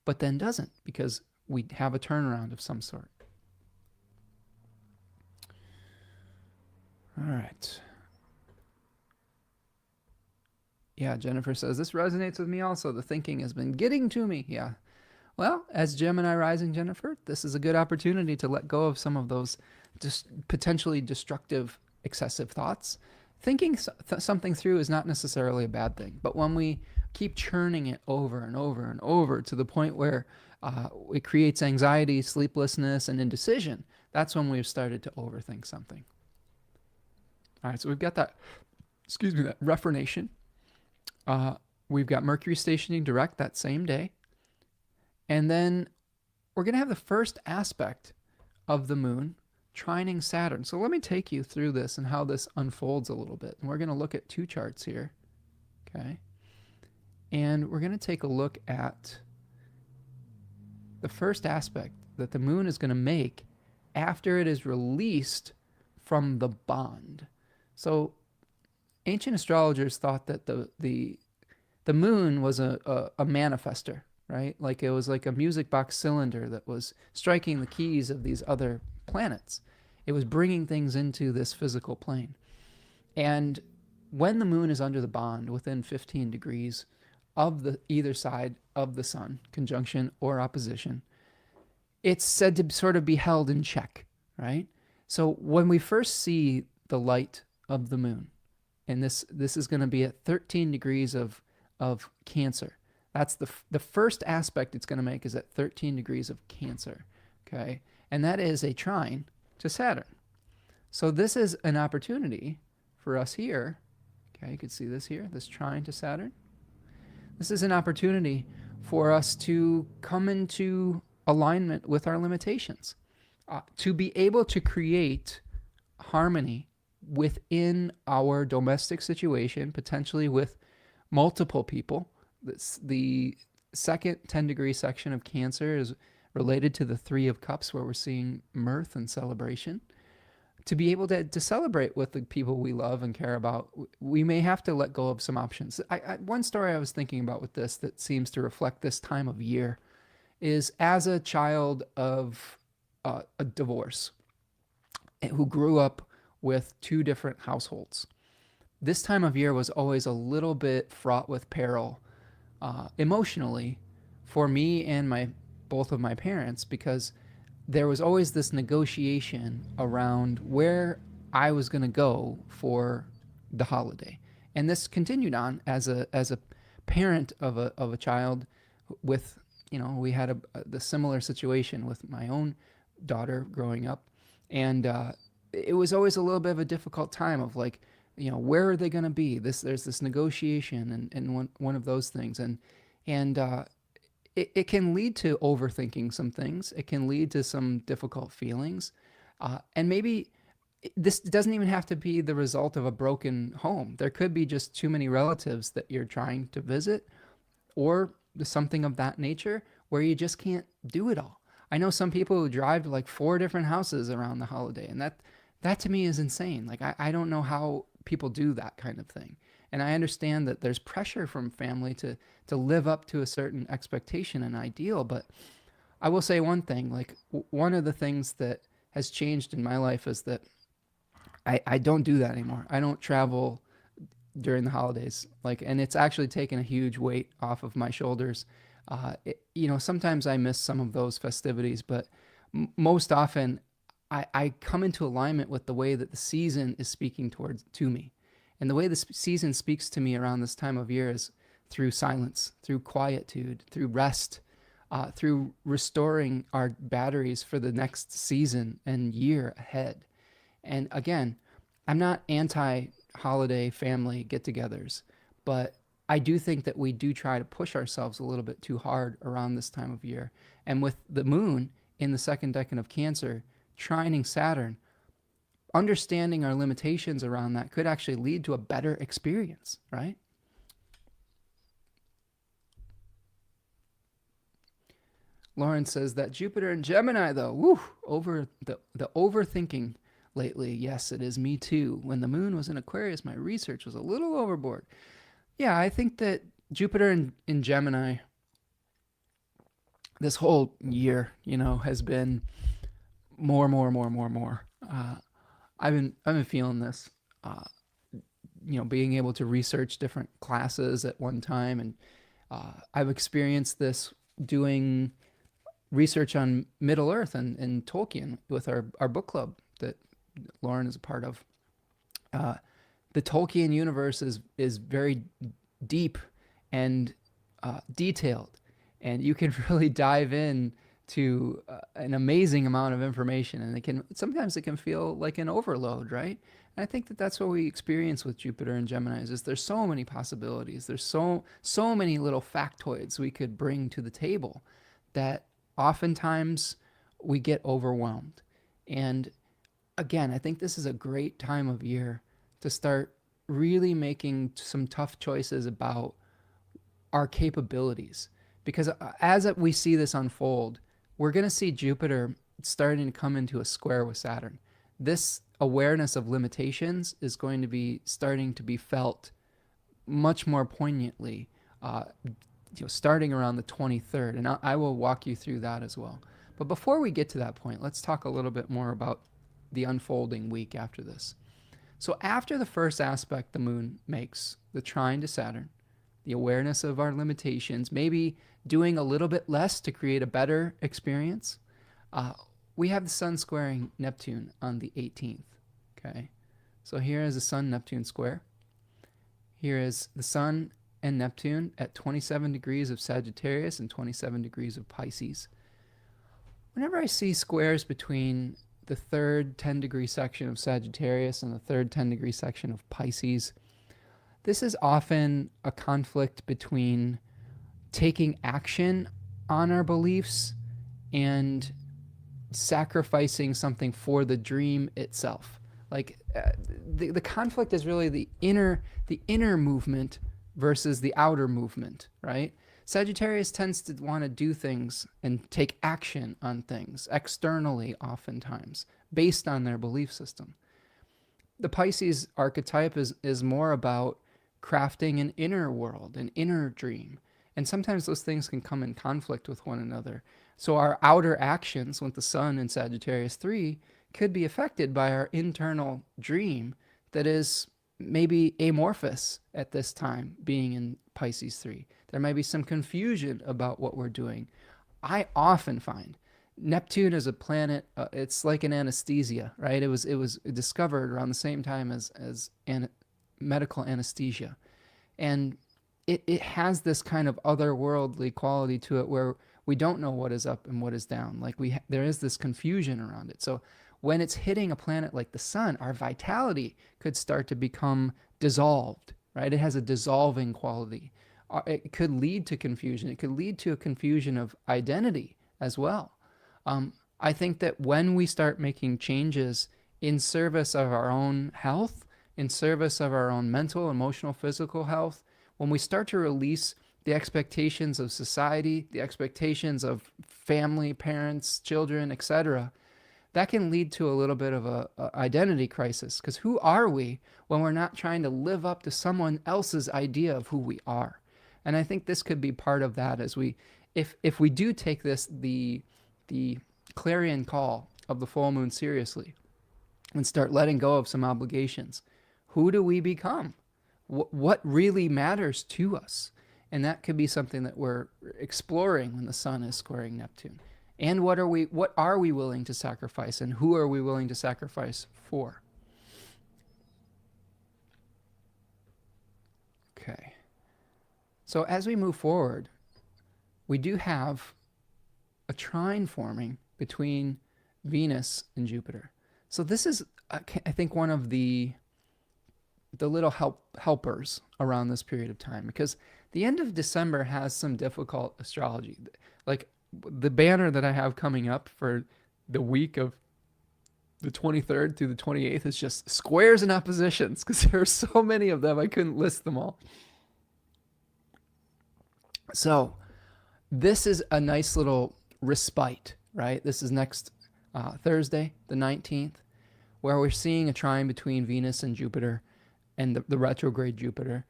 but then doesn't, because we have a turnaround of some sort. All right. Yeah, Jennifer says, this resonates with me also. The thinking has been getting to me. Yeah. Well, as Gemini rising, Jennifer, this is a good opportunity to let go of some of those just potentially destructive, excessive thoughts. Thinking something through is not necessarily a bad thing, but when we keep churning it over and over and over to the point where it creates anxiety, sleeplessness, and indecision, that's when we've started to overthink something. All right, so we've got that, that rephrenation. We've got Mercury stationing direct that same day. And then we're going to have the first aspect of the moon trining Saturn. So let me take you through this and how this unfolds a little bit. And we're going to look at two charts here. Okay. And we're going to take a look at the first aspect that the moon is going to make after it is released from the bond. So ancient astrologers thought that the moon was a manifester, right? Like it was like a music box cylinder that was striking the keys of these other planets. It was bringing things into this physical plane. And when the moon is under the bond within 15 degrees of the either side of the sun, conjunction or opposition, it's said to sort of be held in check, right? So when we first see the light of the moon, and this is going to be at 13 degrees of Cancer. That's the first aspect it's going to make is at 13 degrees of Cancer, okay? And that is a trine to Saturn. So this is an opportunity for us here. Okay, you can see this here, this trine to Saturn. This is an opportunity for us to come into alignment with our limitations, to be able to create harmony within our domestic situation, potentially with multiple people. The second 10-degree section of Cancer is related to the Three of Cups, where we're seeing mirth and celebration. To be able to celebrate with the people we love and care about, we may have to let go of some options. One story I was thinking about with this that seems to reflect this time of year is as a child of a divorce who grew up with two different households. This time of year was always a little bit fraught with peril emotionally for me and both of my parents, because there was always this negotiation around where I was going to go for the holiday. And this continued on as a parent of a child with, we had the similar situation with my own daughter growing up. And it was always a little bit of a difficult time of like, where are they going to be? There's this negotiation and one of those things. And it can lead to overthinking some things. It can lead to some difficult feelings. And maybe this doesn't even have to be the result of a broken home. There could be just too many relatives that you're trying to visit, or something of that nature where you just can't do it all. I know some people who drive to like 4 different houses around the holiday, and that to me is insane. Like I don't know how people do that kind of thing. And I understand that there's pressure from family to live up to a certain expectation and ideal. But I will say one thing, like one of the things that has changed in my life is that I don't do that anymore. I don't travel during the holidays. And it's actually taken a huge weight off of my shoulders. Sometimes I miss some of those festivities, but most often I come into alignment with the way that the season is speaking to me. And the way the season speaks to me around this time of year is through silence, through quietude, through rest, through restoring our batteries for the next season and year ahead. And again, I'm not anti-holiday family get-togethers, but I do think that we do try to push ourselves a little bit too hard around this time of year. And with the moon in the second decan of Cancer, trining Saturn, understanding our limitations around that could actually lead to a better experience, right? Lauren says that Jupiter in Gemini, though, over the overthinking lately. Yes, it is me too. When the moon was in Aquarius, my research was a little overboard. Yeah, I think that Jupiter in Gemini this whole year, has been more. I've been feeling this, being able to research different classes at one time, and I've experienced this doing research on Middle Earth and Tolkien with our book club that Lauren is a part of. The Tolkien universe is very deep and detailed, and you can really dive in to an amazing amount of information, and sometimes it can feel like an overload, right? And I think that that's what we experience with Jupiter and Gemini is there's so many possibilities. There's so many little factoids we could bring to the table that oftentimes we get overwhelmed. And again, I think this is a great time of year to start really making some tough choices about our capabilities. Because as we see this unfold, we're going to see Jupiter starting to come into a square with Saturn. This awareness of limitations is going to be starting to be felt much more poignantly starting around the 23rd. And I will walk you through that as well. But before we get to that point, let's talk a little bit more about the unfolding week after this. So after the first aspect the moon makes, the trine to Saturn, the awareness of our limitations, maybe doing a little bit less to create a better experience, we have the sun squaring Neptune on the 18th. Okay, so here is the sun-Neptune square. Here is the sun and Neptune at 27 degrees of Sagittarius and 27 degrees of Pisces. Whenever I see squares between the third 10-degree section of Sagittarius and the third 10-degree section of Pisces, this is often a conflict between taking action on our beliefs and sacrificing something for the dream itself. Like the conflict is really the inner movement versus the outer movement, right? Sagittarius tends to want to do things and take action on things externally, oftentimes based on their belief system. The Pisces archetype is more about crafting an inner world, an inner dream. And sometimes those things can come in conflict with one another. So our outer actions with the sun in Sagittarius 3 could be affected by our internal dream that is maybe amorphous at this time, being in Pisces 3. There might be some confusion about what we're doing. I often find Neptune as a planet, it's like an anesthesia, right? It was discovered around the same time as medical anesthesia. And it has this kind of otherworldly quality to it where we don't know what is up and what is down. Like there is this confusion around it. So when it's hitting a planet like the sun, our vitality could start to become dissolved, right? It has a dissolving quality. It could lead to confusion. It could lead to a confusion of identity as well. I think that when we start making changes in service of our own health, in service of our own mental, emotional, physical health, when we start to release the expectations of society, the expectations of family, parents, children, etc., that can lead to a little bit of a identity crisis. Because who are we when we're not trying to live up to someone else's idea of who we are? And I think this could be part of that as if we do take the clarion call of the full moon seriously and start letting go of some obligations. Who do we become? What really matters to us? And that could be something that we're exploring when the sun is squaring Neptune. And what are we willing to sacrifice, and who are we willing to sacrifice for? Okay. So as we move forward, we do have a trine forming between Venus and Jupiter. So this is, I think, one of the little helpers around this period of time, because the end of December has some difficult astrology. Like the banner that I have coming up for the week of the 23rd through the 28th is just squares and oppositions, because there are so many of them I couldn't list them all. So this is a nice little respite, right? This is next Thursday, the 19th, where we're seeing a trine between Venus and Jupiter and the retrograde Jupiter.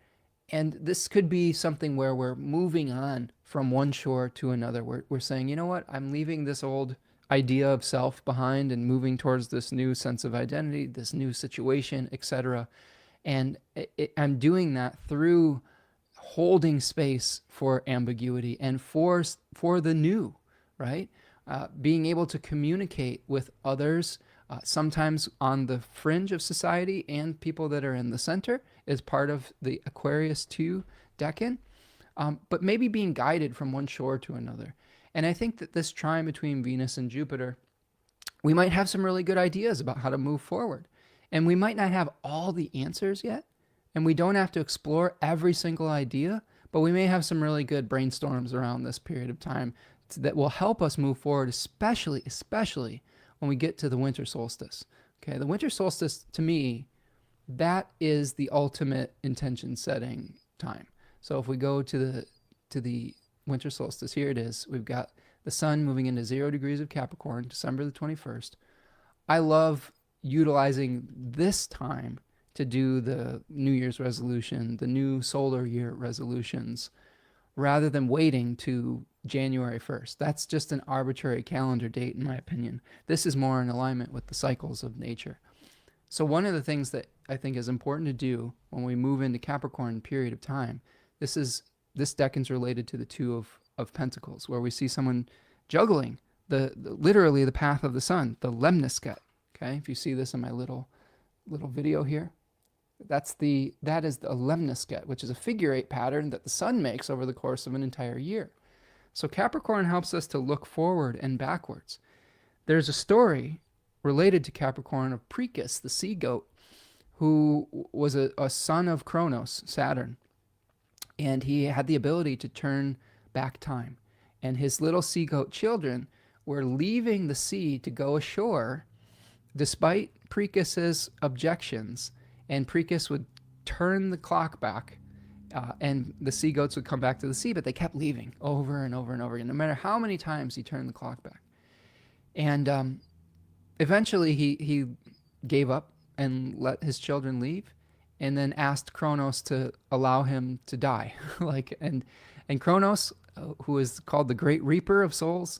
And this could be something where we're moving on from one shore to another. We're saying, you know what, I'm leaving this old idea of self behind and moving towards this new sense of identity, this new situation, etc. And I'm doing that through holding space for ambiguity and for the new, right? Being able to communicate with others, sometimes on the fringe of society and people that are in the center is part of the Aquarius 2 decan, but maybe being guided from one shore to another. And I think that this trine between Venus and Jupiter, we might have some really good ideas about how to move forward. And we might not have all the answers yet, and we don't have to explore every single idea, but we may have some really good brainstorms around this period of time that will help us move forward, especially when we get to the winter solstice. Okay, the winter solstice, to me, that is the ultimate intention setting time. So if we go to the winter solstice, here it is. We've got the sun moving into 0 degrees of Capricorn, December the 21st. I love utilizing this time to do the New Year's resolution, the new solar year resolutions, rather than waiting to January 1st. That's just an arbitrary calendar date, in my opinion. This is more in alignment with the cycles of nature. So one of the things that I think is important to do when we move into Capricorn period of time, this decan's related to the Two of Pentacles, where we see someone juggling literally the path of the sun, the lemnisket. Okay, if you see this in my little video here, that is the lemnisket, which is a figure 8 pattern that the sun makes over the course of an entire year. So Capricorn helps us to look forward and backwards. There's a story related to Capricorn of Precus, the sea goat, who was a son of Kronos, Saturn. And he had the ability to turn back time. And his little sea goat children were leaving the sea to go ashore despite Precus's objections. And Precus would turn the clock back, and the sea goats would come back to the sea, but they kept leaving over and over and over again, no matter how many times he turned the clock back. And eventually he gave up and let his children leave, and then asked Kronos to allow him to die. and Kronos, who is called the Great Reaper of Souls,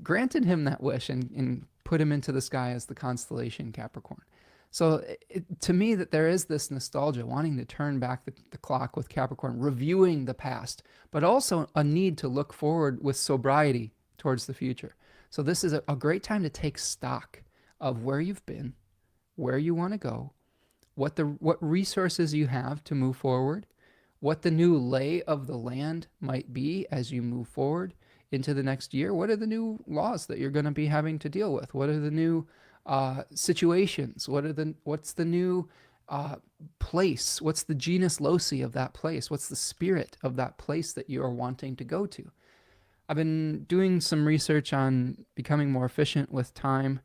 granted him that wish and put him into the sky as the constellation Capricorn. So to me, that there is this nostalgia, wanting to turn back the clock with Capricorn, reviewing the past, but also a need to look forward with sobriety towards the future. So this is a great time to take stock of where you've been, where you want to go, what resources you have to move forward, what the new lay of the land might be as you move forward into the next year. What are the new laws that you're going to be having to deal with? What are the new situations? What's the new place? What's the genus loci of that place? What's the spirit of that place that you are wanting to go to? I've been doing some research on becoming more efficient with time.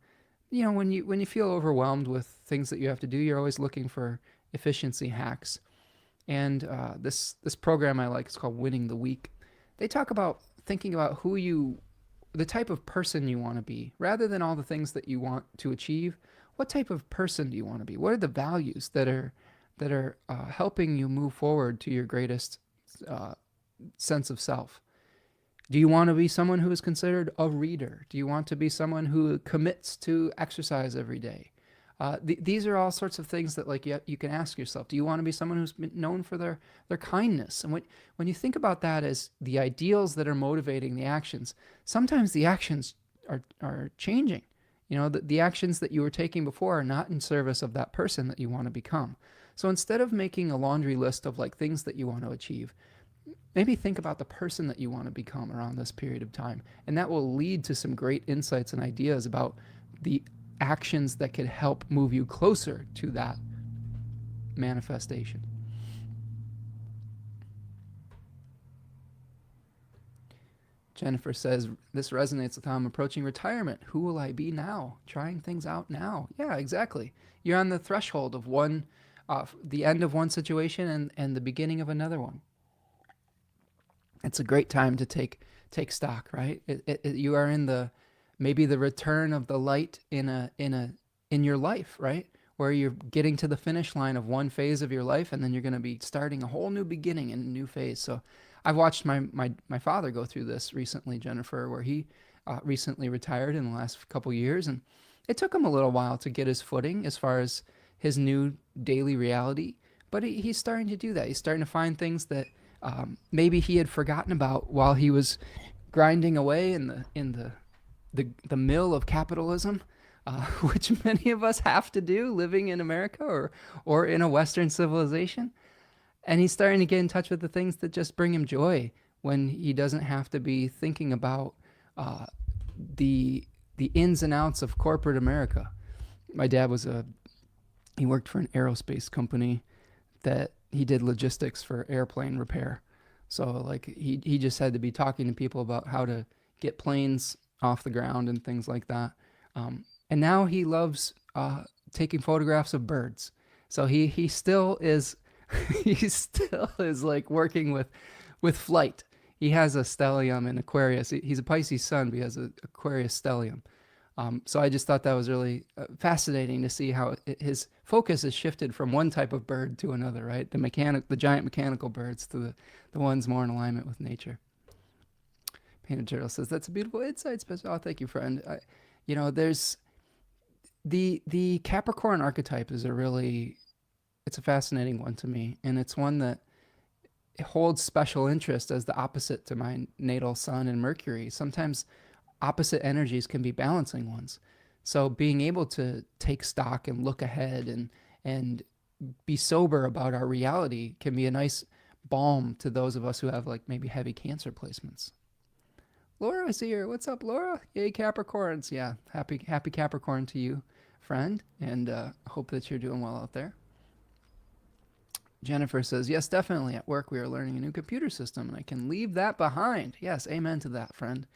You know, when you feel overwhelmed with things that you have to do, you're always looking for efficiency hacks. And this program I like is called Winning the Week. They talk about thinking about the type of person you want to be, rather than all the things that you want to achieve. What type of person do you want to be? What are the values that are helping you move forward to your greatest sense of self? Do you want to be someone who is considered a reader? Do you want to be someone who commits to exercise every day? These are all sorts of things that you can ask yourself. Do you want to be someone who's been known for their kindness? And when you think about that as the ideals that are motivating the actions, sometimes the actions are changing. You know, the actions that you were taking before are not in service of that person that you want to become. So instead of making a laundry list of things that you want to achieve, maybe think about the person that you want to become around this period of time. And that will lead to some great insights and ideas about the actions that could help move you closer to that manifestation. Jennifer says, this resonates with how I'm approaching retirement. Who will I be now? Trying things out now. Yeah, exactly. You're on the threshold of the end of one situation and the beginning of another one. It's a great time to take stock, right? You are in maybe the return of the light in your life, right? Where you're getting to the finish line of one phase of your life, and then you're going to be starting a whole new beginning in a new phase. So I've watched my father go through this recently, Jennifer, where he recently retired in the last couple years, and it took him a little while to get his footing as far as his new daily reality. But he's starting to do that. He's starting to find things that maybe he had forgotten about while he was grinding away in the mill of capitalism, which many of us have to do living in America or in a Western civilization. And he's starting to get in touch with the things that just bring him joy when he doesn't have to be thinking about the ins and outs of corporate America. My dad he worked for an aerospace company that he did logistics for airplane repair. So he just had to be talking to people about how to get planes off the ground and things like that. And now he loves taking photographs of birds. So he still is working with flight. He has a stellium in Aquarius. He's a Pisces sun, but he has an Aquarius stellium. So I just thought that was really fascinating to see how his focus has shifted from one type of bird to another, right? The giant mechanical birds to the ones more in alignment with nature. Painted Turtle says, that's a beautiful insight, Spencer. Oh, thank you, friend. There's the Capricorn archetype is it's a fascinating one to me. And it's one that holds special interest as the opposite to my natal sun and Mercury. Sometimes opposite energies can be balancing ones. So being able to take stock and look ahead and be sober about our reality can be a nice balm to those of us who have like maybe heavy Cancer placements. Laura is here. What's up, Laura? Yay, Capricorns. Yeah, happy Capricorn to you, friend, and hope that you're doing well out there. Jennifer says, yes, definitely. At work, we are learning a new computer system, and I can leave that behind. Yes, amen to that, friend.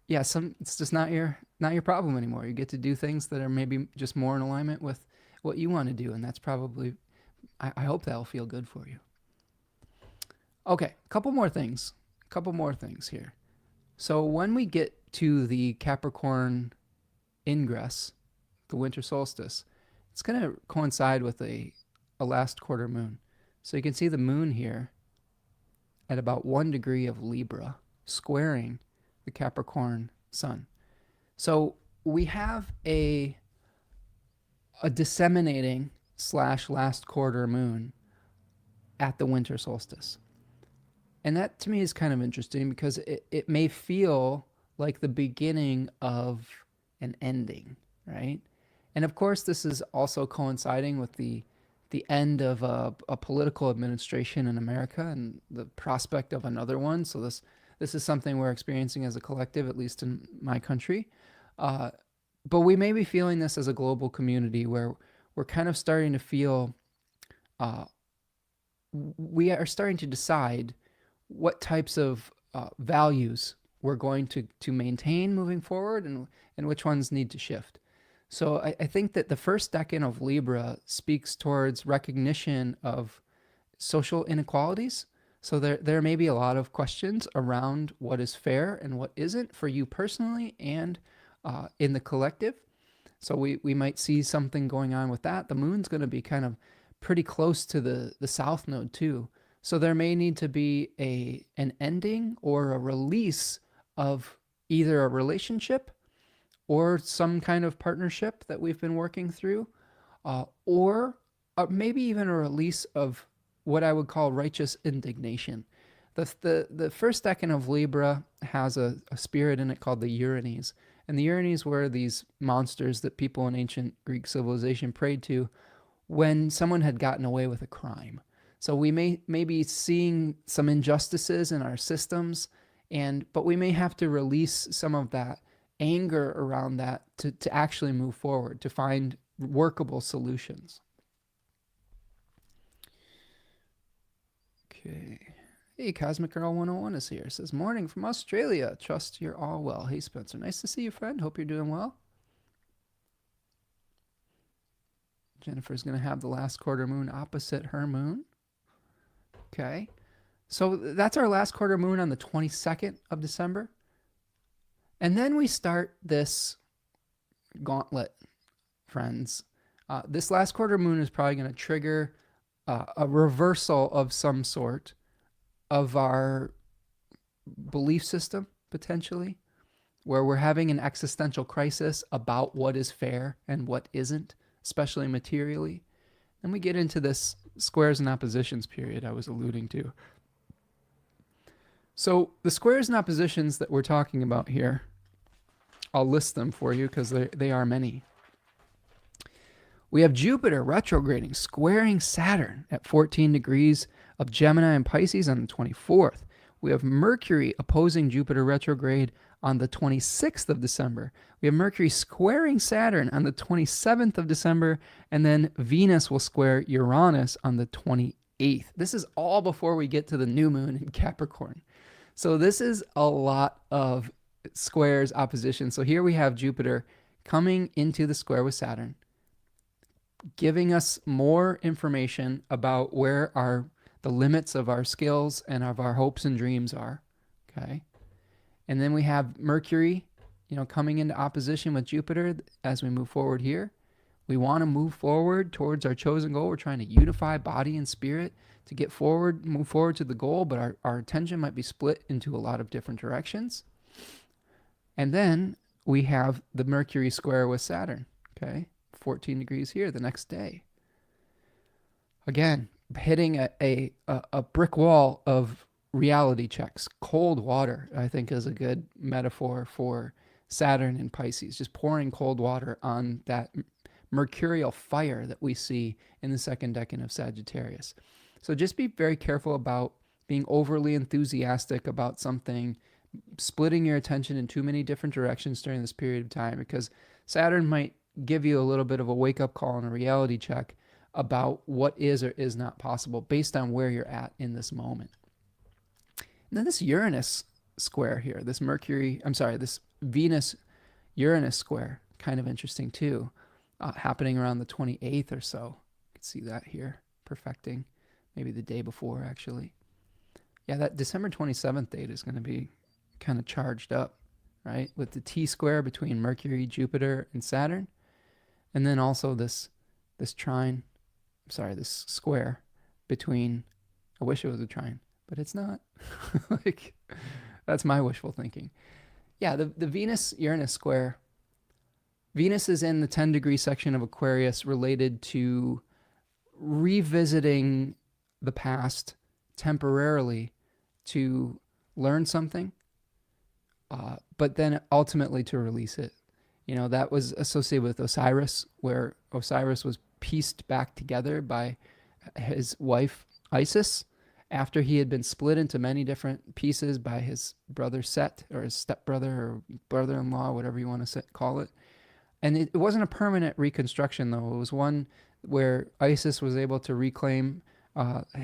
It's just not your problem anymore. You get to do things that are maybe just more in alignment with what you want to do, and that's probably, I hope that'll feel good for you. Okay, a couple more things here. So when we get to the Capricorn ingress, the winter solstice, it's going to coincide with a last quarter moon. So you can see the moon here at about 1 degree of Libra, squaring the Capricorn sun. So we have a disseminating / last quarter moon at the winter solstice. And that to me is kind of interesting because it may feel like the beginning of an ending, right? And of course, this is also coinciding with the end of a political administration in America and the prospect of another one. So this is something we're experiencing as a collective, at least in my country. But we may be feeling this as a global community where we're kind of starting to feel, we are starting to decide what types of values we're going to maintain moving forward and which ones need to shift. So I think that the first decan of Libra speaks towards recognition of social inequalities. So there may be a lot of questions around what is fair and what isn't for you personally and in the collective. So we might see something going on with that. The moon's going to be kind of pretty close to the south node too. So there may need to be an ending or a release of either a relationship or some kind of partnership that we've been working through, or maybe even a release of what I would call righteous indignation. The first decan of Libra has a spirit in it called the Urines. And the Urines were these monsters that people in ancient Greek civilization prayed to when someone had gotten away with a crime. So we may be seeing some injustices in our systems, but we may have to release some of that anger around that to actually move forward, to find workable solutions. Okay. Hey, Cosmic Girl 101 is here. It says, morning from Australia. Trust you're all well. Hey, Spencer. Nice to see you, friend. Hope you're doing well. Jennifer's going to have the last quarter moon opposite her moon. Okay. So that's our last quarter moon on the 22nd of December. And then we start this gauntlet, friends. This last quarter moon is probably going to trigger a reversal of some sort of our belief system, potentially, where we're having an existential crisis about what is fair and what isn't, especially materially. Then we get into this squares and oppositions period I was alluding to. So the squares and oppositions that we're talking about here, I'll list them for you because they are many. We have Jupiter retrograding, squaring Saturn at 14 degrees of Gemini and Pisces on the 24th. We have Mercury opposing Jupiter retrograde on the 26th of December. We have Mercury squaring Saturn on the 27th of December, and then Venus will square Uranus on the 28th. This is all before we get to the new moon in Capricorn. So this is a lot of squares, opposition. So here we have Jupiter coming into the square with Saturn, giving us more information about where the limits of our skills and of our hopes and dreams are. Okay. And then we have Mercury coming into opposition with Jupiter as we move forward here. We want to move forward towards our chosen goal. We're trying to unify body and spirit to get forward, move forward to the goal, but our attention might be split into a lot of different directions. And then we have the Mercury square with Saturn, okay? 14 degrees here the next day. Again, hitting a brick wall of reality checks. Cold water, I think, is a good metaphor for Saturn and Pisces. Just pouring cold water on that mercurial fire that we see in the second decan of Sagittarius. So just be very careful about being overly enthusiastic about something, splitting your attention in too many different directions during this period of time, because Saturn might give you a little bit of a wake-up call and a reality check about what is or is not possible based on where you're at in this moment. And then this Uranus square here, this Venus-Uranus square, kind of interesting too, happening around the 28th or so. You can see that here, perfecting, maybe the day before actually. Yeah, that December 27th date is going to be kind of charged up, right? With the T-square between Mercury, Jupiter, and Saturn. And then also this square between, I wish it was a trine, but it's not. Like, that's my wishful thinking. Yeah, the Venus-Uranus square. Venus is in the 10-degree section of Aquarius related to revisiting the past temporarily to learn something, but then ultimately to release it. That was associated with Osiris, where Osiris was pieced back together by his wife Isis after he had been split into many different pieces by his brother Set, or his stepbrother or brother-in-law, whatever you want to call it. And it wasn't a permanent reconstruction, though. It was one where Isis was able to reclaim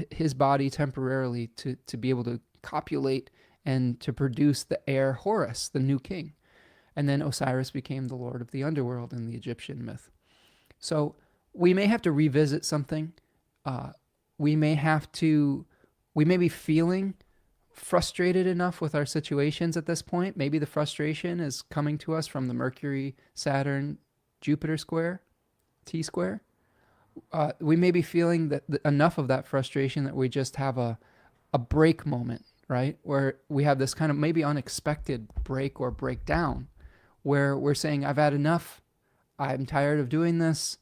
his body temporarily to be able to copulate and to produce the heir Horus, the new king. And then Osiris became the lord of the underworld in the Egyptian myth. So we may have to revisit something. We may be feeling frustrated enough with our situations at this point. Maybe the frustration is coming to us from the Mercury, Saturn, Jupiter square, T-square. We may be feeling that enough of that frustration that we just have a break moment, right? Where we have this kind of maybe unexpected break or breakdown where we're saying, I've had enough. I'm tired of doing this.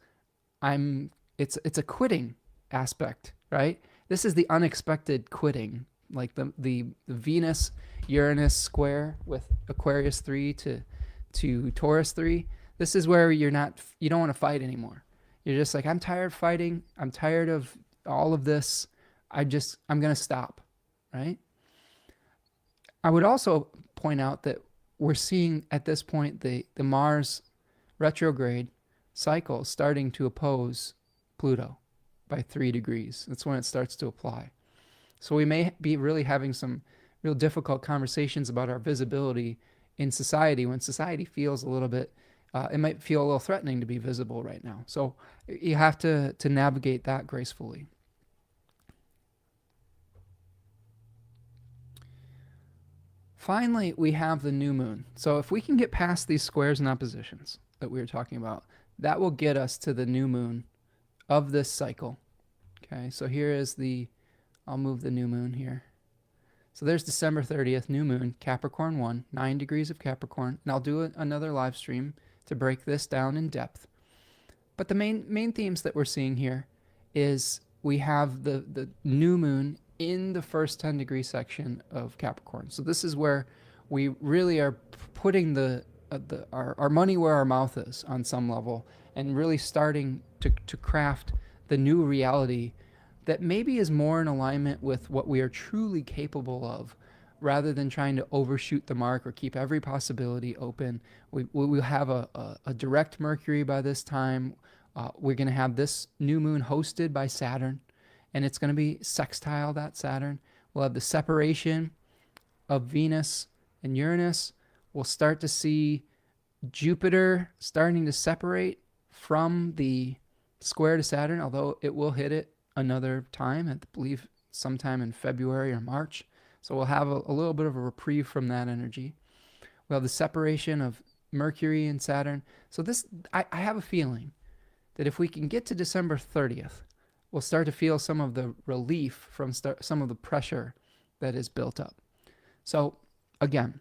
It's a quitting aspect, right? This is the unexpected quitting, like the Venus Uranus square with Aquarius 3 to Taurus 3. This is where you don't want to fight anymore. You're just like, I'm tired of fighting. I'm tired of all of this. I'm going to stop, right? I would also point out that we're seeing at this point the Mars retrograde cycle starting to oppose Pluto by 3 degrees. That's when it starts to apply. So we may be really having some real difficult conversations about our visibility in society when society feels a little bit, it might feel a little threatening to be visible right now. So you have to navigate that gracefully. Finally, we have the new moon. So if we can get past these squares and oppositions that we were talking about, that will get us to the new moon of this cycle. Okay, so here is I'll move the new moon here. So there's December 30th, new moon, Capricorn 1, 9 degrees of Capricorn. And I'll do another live stream to break this down in depth. But the main themes that we're seeing here is we have the new moon in the first 10-degree section of Capricorn. So this is where we really are putting our money where our mouth is on some level, and really starting to craft the new reality that maybe is more in alignment with what we are truly capable of, rather than trying to overshoot the mark or keep every possibility open. We'll have a direct Mercury by this time. We're going to have this new moon hosted by Saturn, and it's going to be sextile that Saturn. We'll have the separation of Venus and Uranus. We'll start to see Jupiter starting to separate from the square to Saturn, although it will hit it another time, I believe sometime in February or March. So we'll have a little bit of a reprieve from that energy. We'll have the separation of Mercury and Saturn. So I have a feeling that if we can get to December 30th, we'll start to feel some of the relief from some of the pressure that is built up. So again,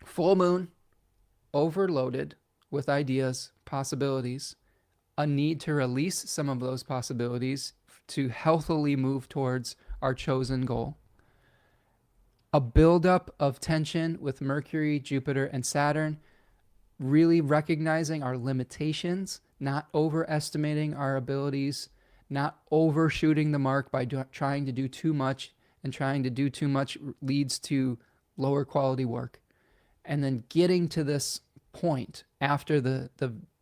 full moon, overloaded with ideas, possibilities, a need to release some of those possibilities to healthily move towards our chosen goal. A buildup of tension with Mercury, Jupiter, and Saturn, really recognizing our limitations, not overestimating our abilities, not overshooting the mark by trying to do too much, and trying to do too much leads to lower quality work. And then getting to this point after the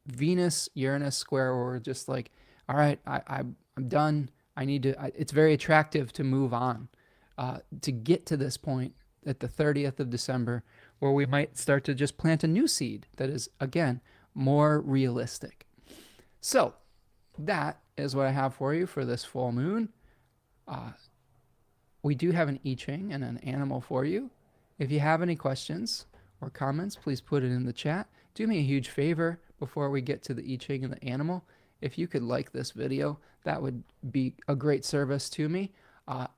Venus-Uranus square where we're just like, all right, I'm done. It's very attractive to move on, to get to this point at the 30th of December where we might start to just plant a new seed that is, again, more realistic. So that is what I have for you for this full moon. We do have an I-Ching and an animal for you. If you have any questions or comments, please put it in the chat. Do me a huge favor before we get to the I-Ching and the animal. If you could like this video, that would be a great service to me.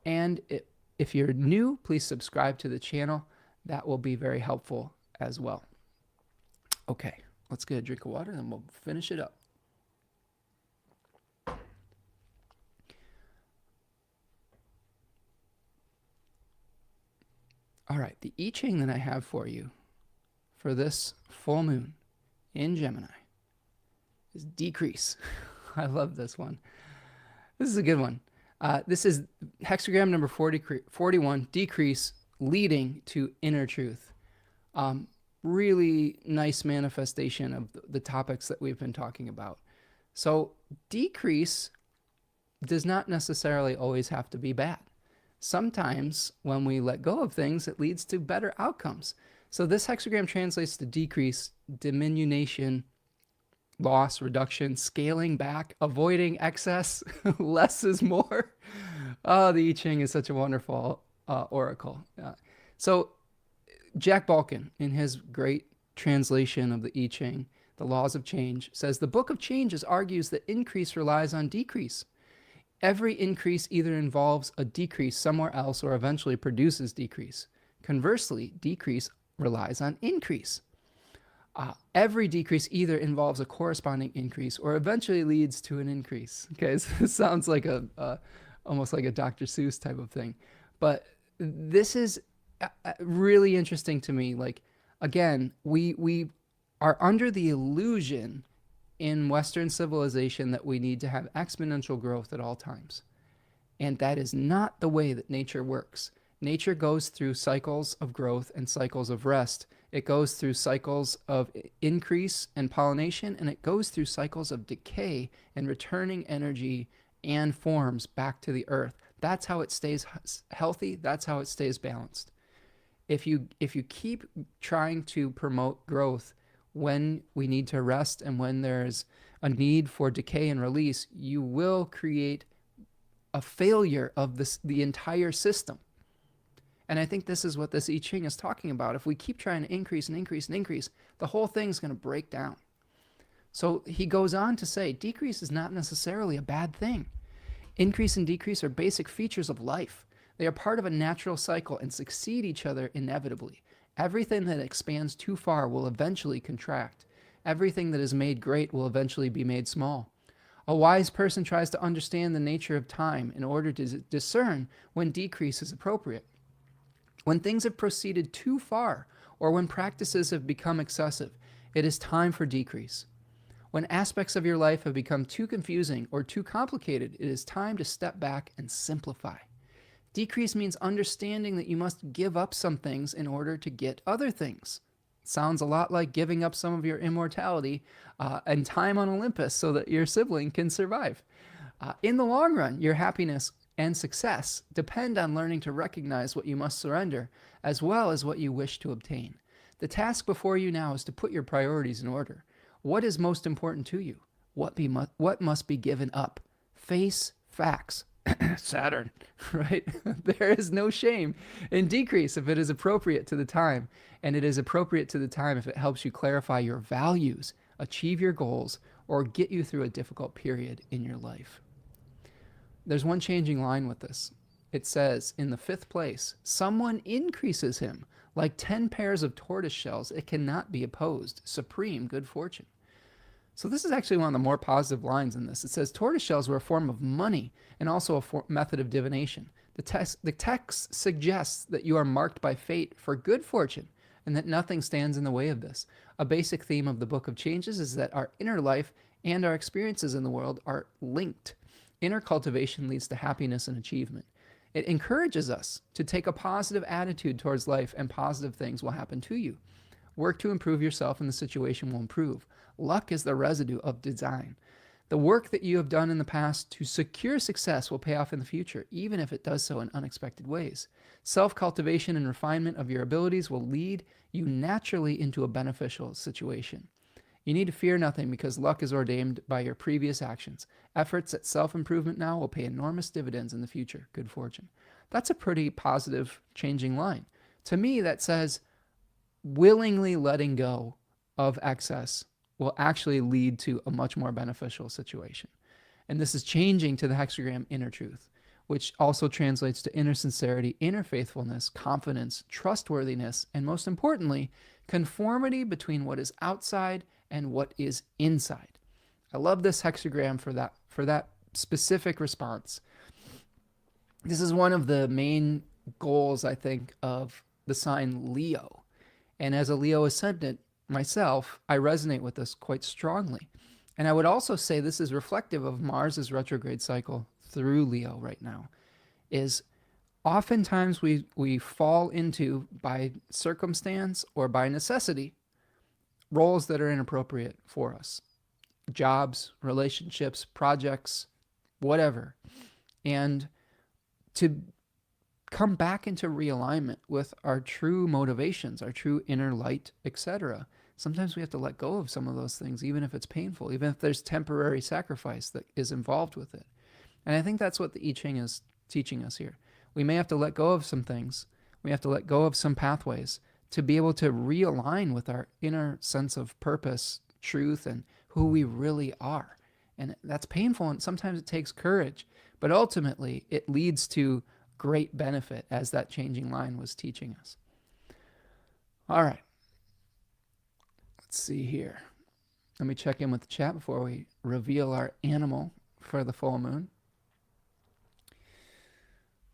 And if you're new, please subscribe to the channel. That will be very helpful as well. Okay, let's get a drink of water and we'll finish it up. All right, the I-Ching that I have for you for this full moon in Gemini is decrease. I love this one. This is a good one. This is hexagram number 41, decrease leading to inner truth. Really nice manifestation of the topics that we've been talking about. So decrease does not necessarily always have to be bad. Sometimes when we let go of things, it leads to better outcomes. So this hexagram translates to decrease, diminution, loss, reduction, scaling back, avoiding excess. Less is more. Oh, the I-Ching is such a wonderful oracle. So Jack Balkin, in his great translation of the I-Ching, The Laws of Change, says, the Book of Changes argues that increase relies on decrease. Every increase either involves a decrease somewhere else or eventually produces decrease. Conversely, decrease relies on increase. Every decrease either involves a corresponding increase or eventually leads to an increase. Okay, so this sounds like almost like a Dr. Seuss type of thing. But this is really interesting to me. Like, again, we are under the illusion in Western civilization that we need to have exponential growth at all times. And that is not the way that nature works. Nature goes through cycles of growth and cycles of rest. It goes through cycles of increase and pollination, and it goes through cycles of decay and returning energy and forms back to the earth. That's how it stays healthy. That's how it stays balanced. If you keep trying to promote growth when we need to rest and when there's a need for decay and release, you will create a failure of the entire system. And I think this is what this I-Ching is talking about. If we keep trying to increase and increase and increase, the whole thing's going to break down. So he goes on to say, decrease is not necessarily a bad thing. Increase and decrease are basic features of life. They are part of a natural cycle and succeed each other inevitably. Everything that expands too far will eventually contract. Everything that is made great will eventually be made small. A wise person tries to understand the nature of time in order to discern when decrease is appropriate. When things have proceeded too far, or when practices have become excessive, it is time for decrease. When aspects of your life have become too confusing or too complicated, it is time to step back and simplify. Decrease means understanding that you must give up some things in order to get other things. Sounds a lot like giving up some of your immortality and time on Olympus so that your sibling can survive. In the long run, your happiness and success depend on learning to recognize what you must surrender, as well as what you wish to obtain. The task before you now is to put your priorities in order. What is most important to you? What must be given up? Face facts. Saturn, right? There is no shame in decrease if it is appropriate to the time. And it is appropriate to the time if it helps you clarify your values, achieve your goals, or get you through a difficult period in your life. There's one changing line with this. It says, in the fifth place, someone increases him. Like 10 pairs of tortoise shells, it cannot be opposed. Supreme good fortune. So this is actually one of the more positive lines in this. It says tortoise shells were a form of money and also a method of divination. The text suggests that you are marked by fate for good fortune and that nothing stands in the way of this. A basic theme of the Book of Changes is that our inner life and our experiences in the world are linked. Inner cultivation leads to happiness and achievement. It encourages us to take a positive attitude towards life, and positive things will happen to you. Work to improve yourself and the situation will improve. Luck is the residue of design. The work that you have done in the past to secure success will pay off in the future, even if it does so in unexpected ways. Self-cultivation and refinement of your abilities will lead you naturally into a beneficial situation. You need to fear nothing because luck is ordained by your previous actions. Efforts at self-improvement now will pay enormous dividends in the future. Good fortune. That's a pretty positive, changing line. To me, that says willingly letting go of excess will actually lead to a much more beneficial situation. And this is changing to the hexagram inner truth, which also translates to inner sincerity, inner faithfulness, confidence, trustworthiness, and most importantly, conformity between what is outside and what is inside. I love this hexagram for that specific response. This is one of the main goals, I think, of the sign Leo. And as a Leo ascendant myself, I resonate with this quite strongly. And I would also say this is reflective of Mars's retrograde cycle through Leo right now, is oftentimes we fall into, by circumstance or by necessity, roles that are inappropriate for us. Jobs, relationships, projects, whatever. And to come back into realignment with our true motivations, our true inner light, etc. Sometimes we have to let go of some of those things, even if it's painful, even if there's temporary sacrifice that is involved with it. And I think that's what the I-Ching is teaching us here. We may have to let go of some things. We have to let go of some pathways to be able to realign with our inner sense of purpose, truth, and who we really are. And that's painful, and sometimes it takes courage. But ultimately, it leads to great benefit, as that changing line was teaching us. All right. Let's see here. Let me check in with the chat before we reveal our animal for the full moon.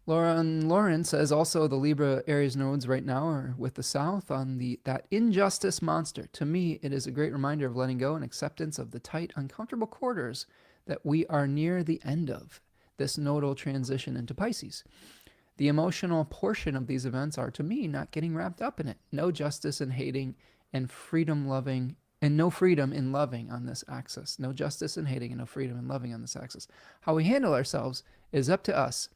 Lauren says also the Libra Aries nodes right now are with the South on that injustice monster. To me, it is a great reminder of letting go and acceptance of the tight, uncomfortable quarters that we are near the end of this nodal transition into Pisces. The emotional portion of these events are, to me, not getting wrapped up in it. No justice in hating and freedom loving, and no freedom in loving on this axis. No justice in hating and no freedom in loving on this axis. How we handle ourselves is up to us.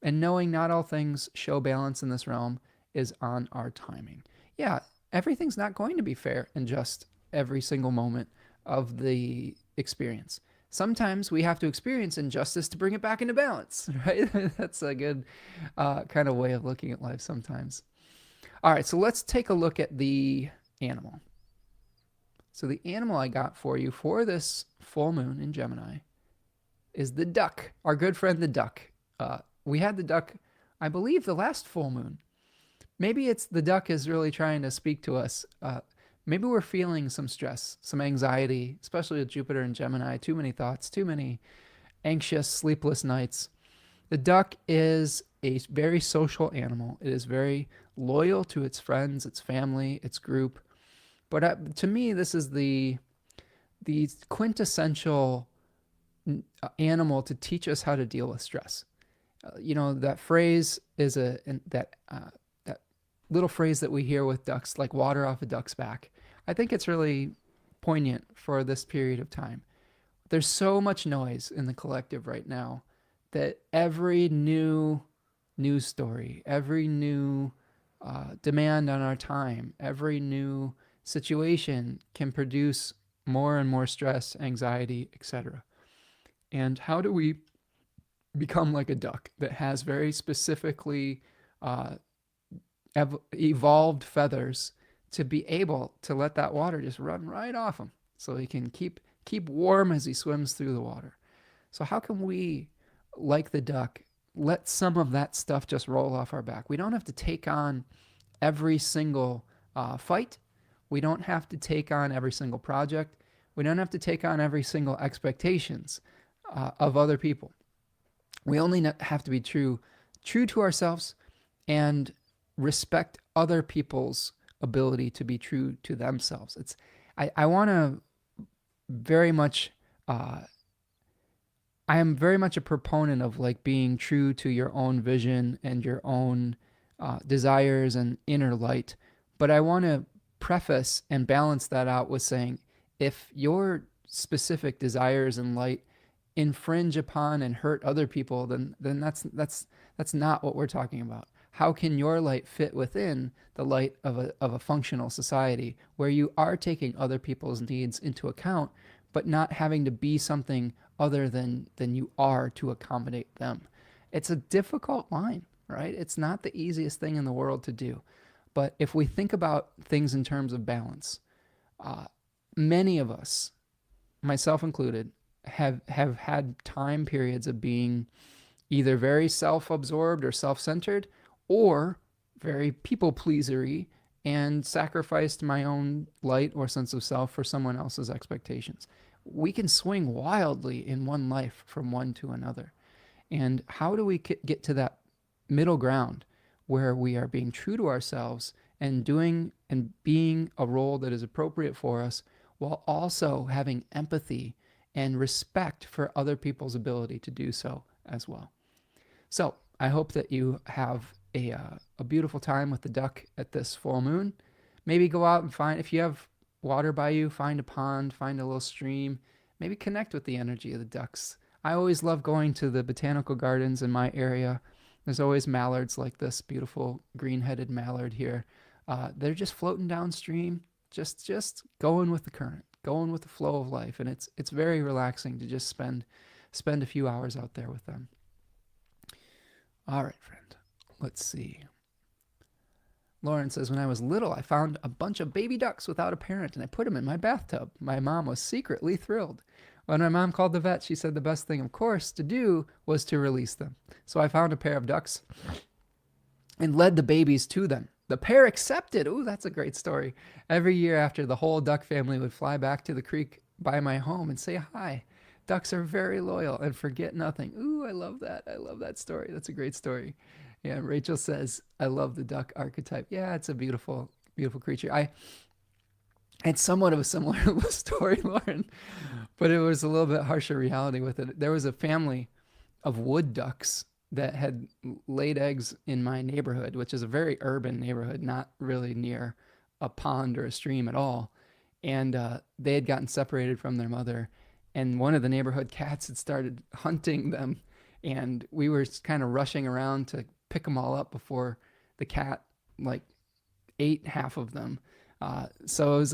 And knowing not all things show balance in this realm is on our timing. Yeah, everything's not going to be fair and just every single moment of the experience. Sometimes we have to experience injustice to bring it back into balance, right? That's a good kind of way of looking at life sometimes. All right, so let's take a look at the animal. So the animal I got for you for this full moon in Gemini is the duck, our good friend the duck. We had the duck, I believe, the last full moon. Maybe it's the duck is really trying to speak to us. Maybe we're feeling some stress, some anxiety, especially with Jupiter and Gemini, too many thoughts, too many anxious, sleepless nights. The duck is a very social animal. It is very loyal to its friends, its family, its group. But to me, this is the quintessential animal to teach us how to deal with stress. That phrase is that little phrase that we hear with ducks, like water off a duck's back. I think it's really poignant for this period of time. There's so much noise in the collective right now that every new news story, every new demand on our time, every new situation can produce more and more stress, anxiety, etc. And how do we become like a duck that has very specifically uh, evolved feathers to be able to let that water just run right off him so he can keep warm as he swims through the water. So how can we, like the duck, let some of that stuff just roll off our back? We don't have to take on every single fight. We don't have to take on every single project. We don't have to take on every single expectations of other people. We only have to be true to ourselves and respect other people's ability to be true to themselves. I want to very much I am very much a proponent of like being true to your own vision and your own desires and inner light. But I want to preface and balance that out with saying, if your specific desires and light infringe upon and hurt other people, then that's not what we're talking about. How can your light fit within the light of a functional society where you are taking other people's needs into account, but not having to be something other than you are to accommodate them? It's a difficult line, right? It's not the easiest thing in the world to do. But if we think about things in terms of balance, many of us, myself included, have had time periods of being either very self-absorbed or self-centered, or very people-pleasery and sacrificed my own light or sense of self for someone else's expectations. We can swing wildly in one life from one to another. And how do we get to that middle ground where we are being true to ourselves and doing and being a role that is appropriate for us, while also having empathy and respect for other people's ability to do so as well? So I hope that you have a beautiful time with the duck at this full moon. Maybe go out and find, if you have water by you, find a pond, find a little stream, maybe connect with the energy of the ducks. I always love going to the botanical gardens in my area. There's always mallards like this beautiful green-headed mallard here. They're just floating downstream, just going with the current, going with the flow of life, and it's very relaxing to just spend a few hours out there with them. All right, friend. Let's see. Lauren says, when I was little, I found a bunch of baby ducks without a parent, and I put them in my bathtub. My mom was secretly thrilled. When my mom called the vet, she said the best thing, of course, to do was to release them. So I found a pair of ducks and led the babies to them. The pair accepted. Ooh, that's a great story. Every year after, the whole duck family would fly back to the creek by my home and say hi. Ducks are very loyal and forget nothing. Ooh, I love that. I love that story. That's a great story. Yeah, Rachel says, I love the duck archetype. Yeah, it's a beautiful, beautiful creature. I had somewhat of a similar story, Lauren, but it was a little bit harsher reality with it. There was a family of wood ducks that had laid eggs in my neighborhood, which is a very urban neighborhood, not really near a pond or a stream at all. And they had gotten separated from their mother, and one of the neighborhood cats had started hunting them, and we were kind of rushing around to pick them all up before the cat like ate half of them. So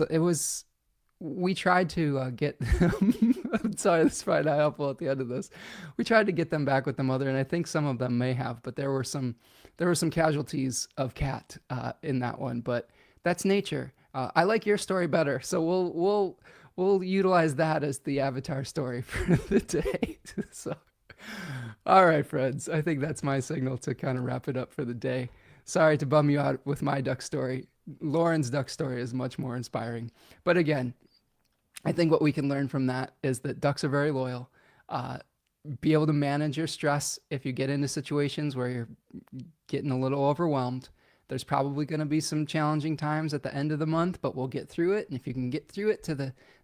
we tried to get I'm sorry, this is probably not helpful at the end of this. We tried to get them back with the mother, and I think some of them may have, but there were some casualties of cat in that one, but that's nature. I like your story better, so we'll utilize that as the avatar story for the day. So all right, friends, I think that's my signal to kind of wrap it up for the day. Sorry to bum you out with my duck story. Lauren's duck story is much more inspiring. But again, I think what we can learn from that is that ducks are very loyal. Be able to manage your stress if you get into situations where you're getting a little overwhelmed. There's probably going to be some challenging times at the end of the month, but we'll get through it. And if you can get through it to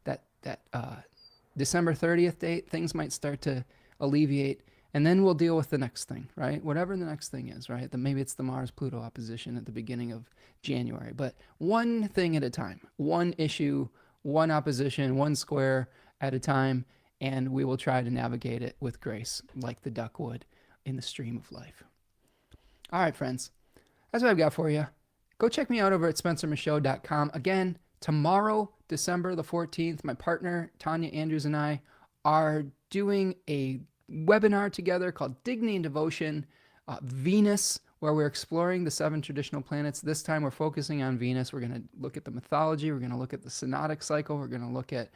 that December 30th date, things might start to alleviate, and then we'll deal with the next thing, right? Whatever the next thing is, right? Maybe it's the Mars-Pluto opposition at the beginning of January, but one thing at a time, one issue, one opposition, one square at a time, and we will try to navigate it with grace, like the duck would in the stream of life. All right, friends, that's what I've got for you. Go check me out over at spencermichaud.com. Again, tomorrow, December the 14th, my partner, Tanya Andrews, and I are doing a webinar together called Dignity and Devotion, Venus, where we're exploring the 7 traditional planets. This time we're focusing on Venus. We're going to look at the mythology. We're going to look at the synodic cycle. We're going to look at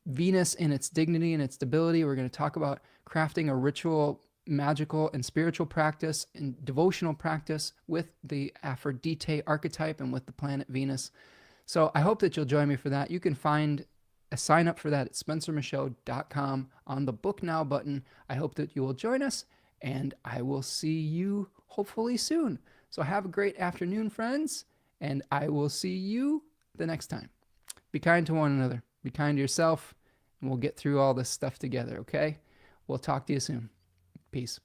Venus in its dignity and its stability. We're going to talk about crafting a ritual, magical, and spiritual practice and devotional practice with the Aphrodite archetype and with the planet Venus. So I hope that you'll join me for that. You can find a sign up for that at spencermichaud.com on the Book Now button. I hope that you will join us, and I will see you hopefully soon. So have a great afternoon, friends, and I will see you the next time. Be kind to one another. Be kind to yourself, and we'll get through all this stuff together, okay? We'll talk to you soon. Peace.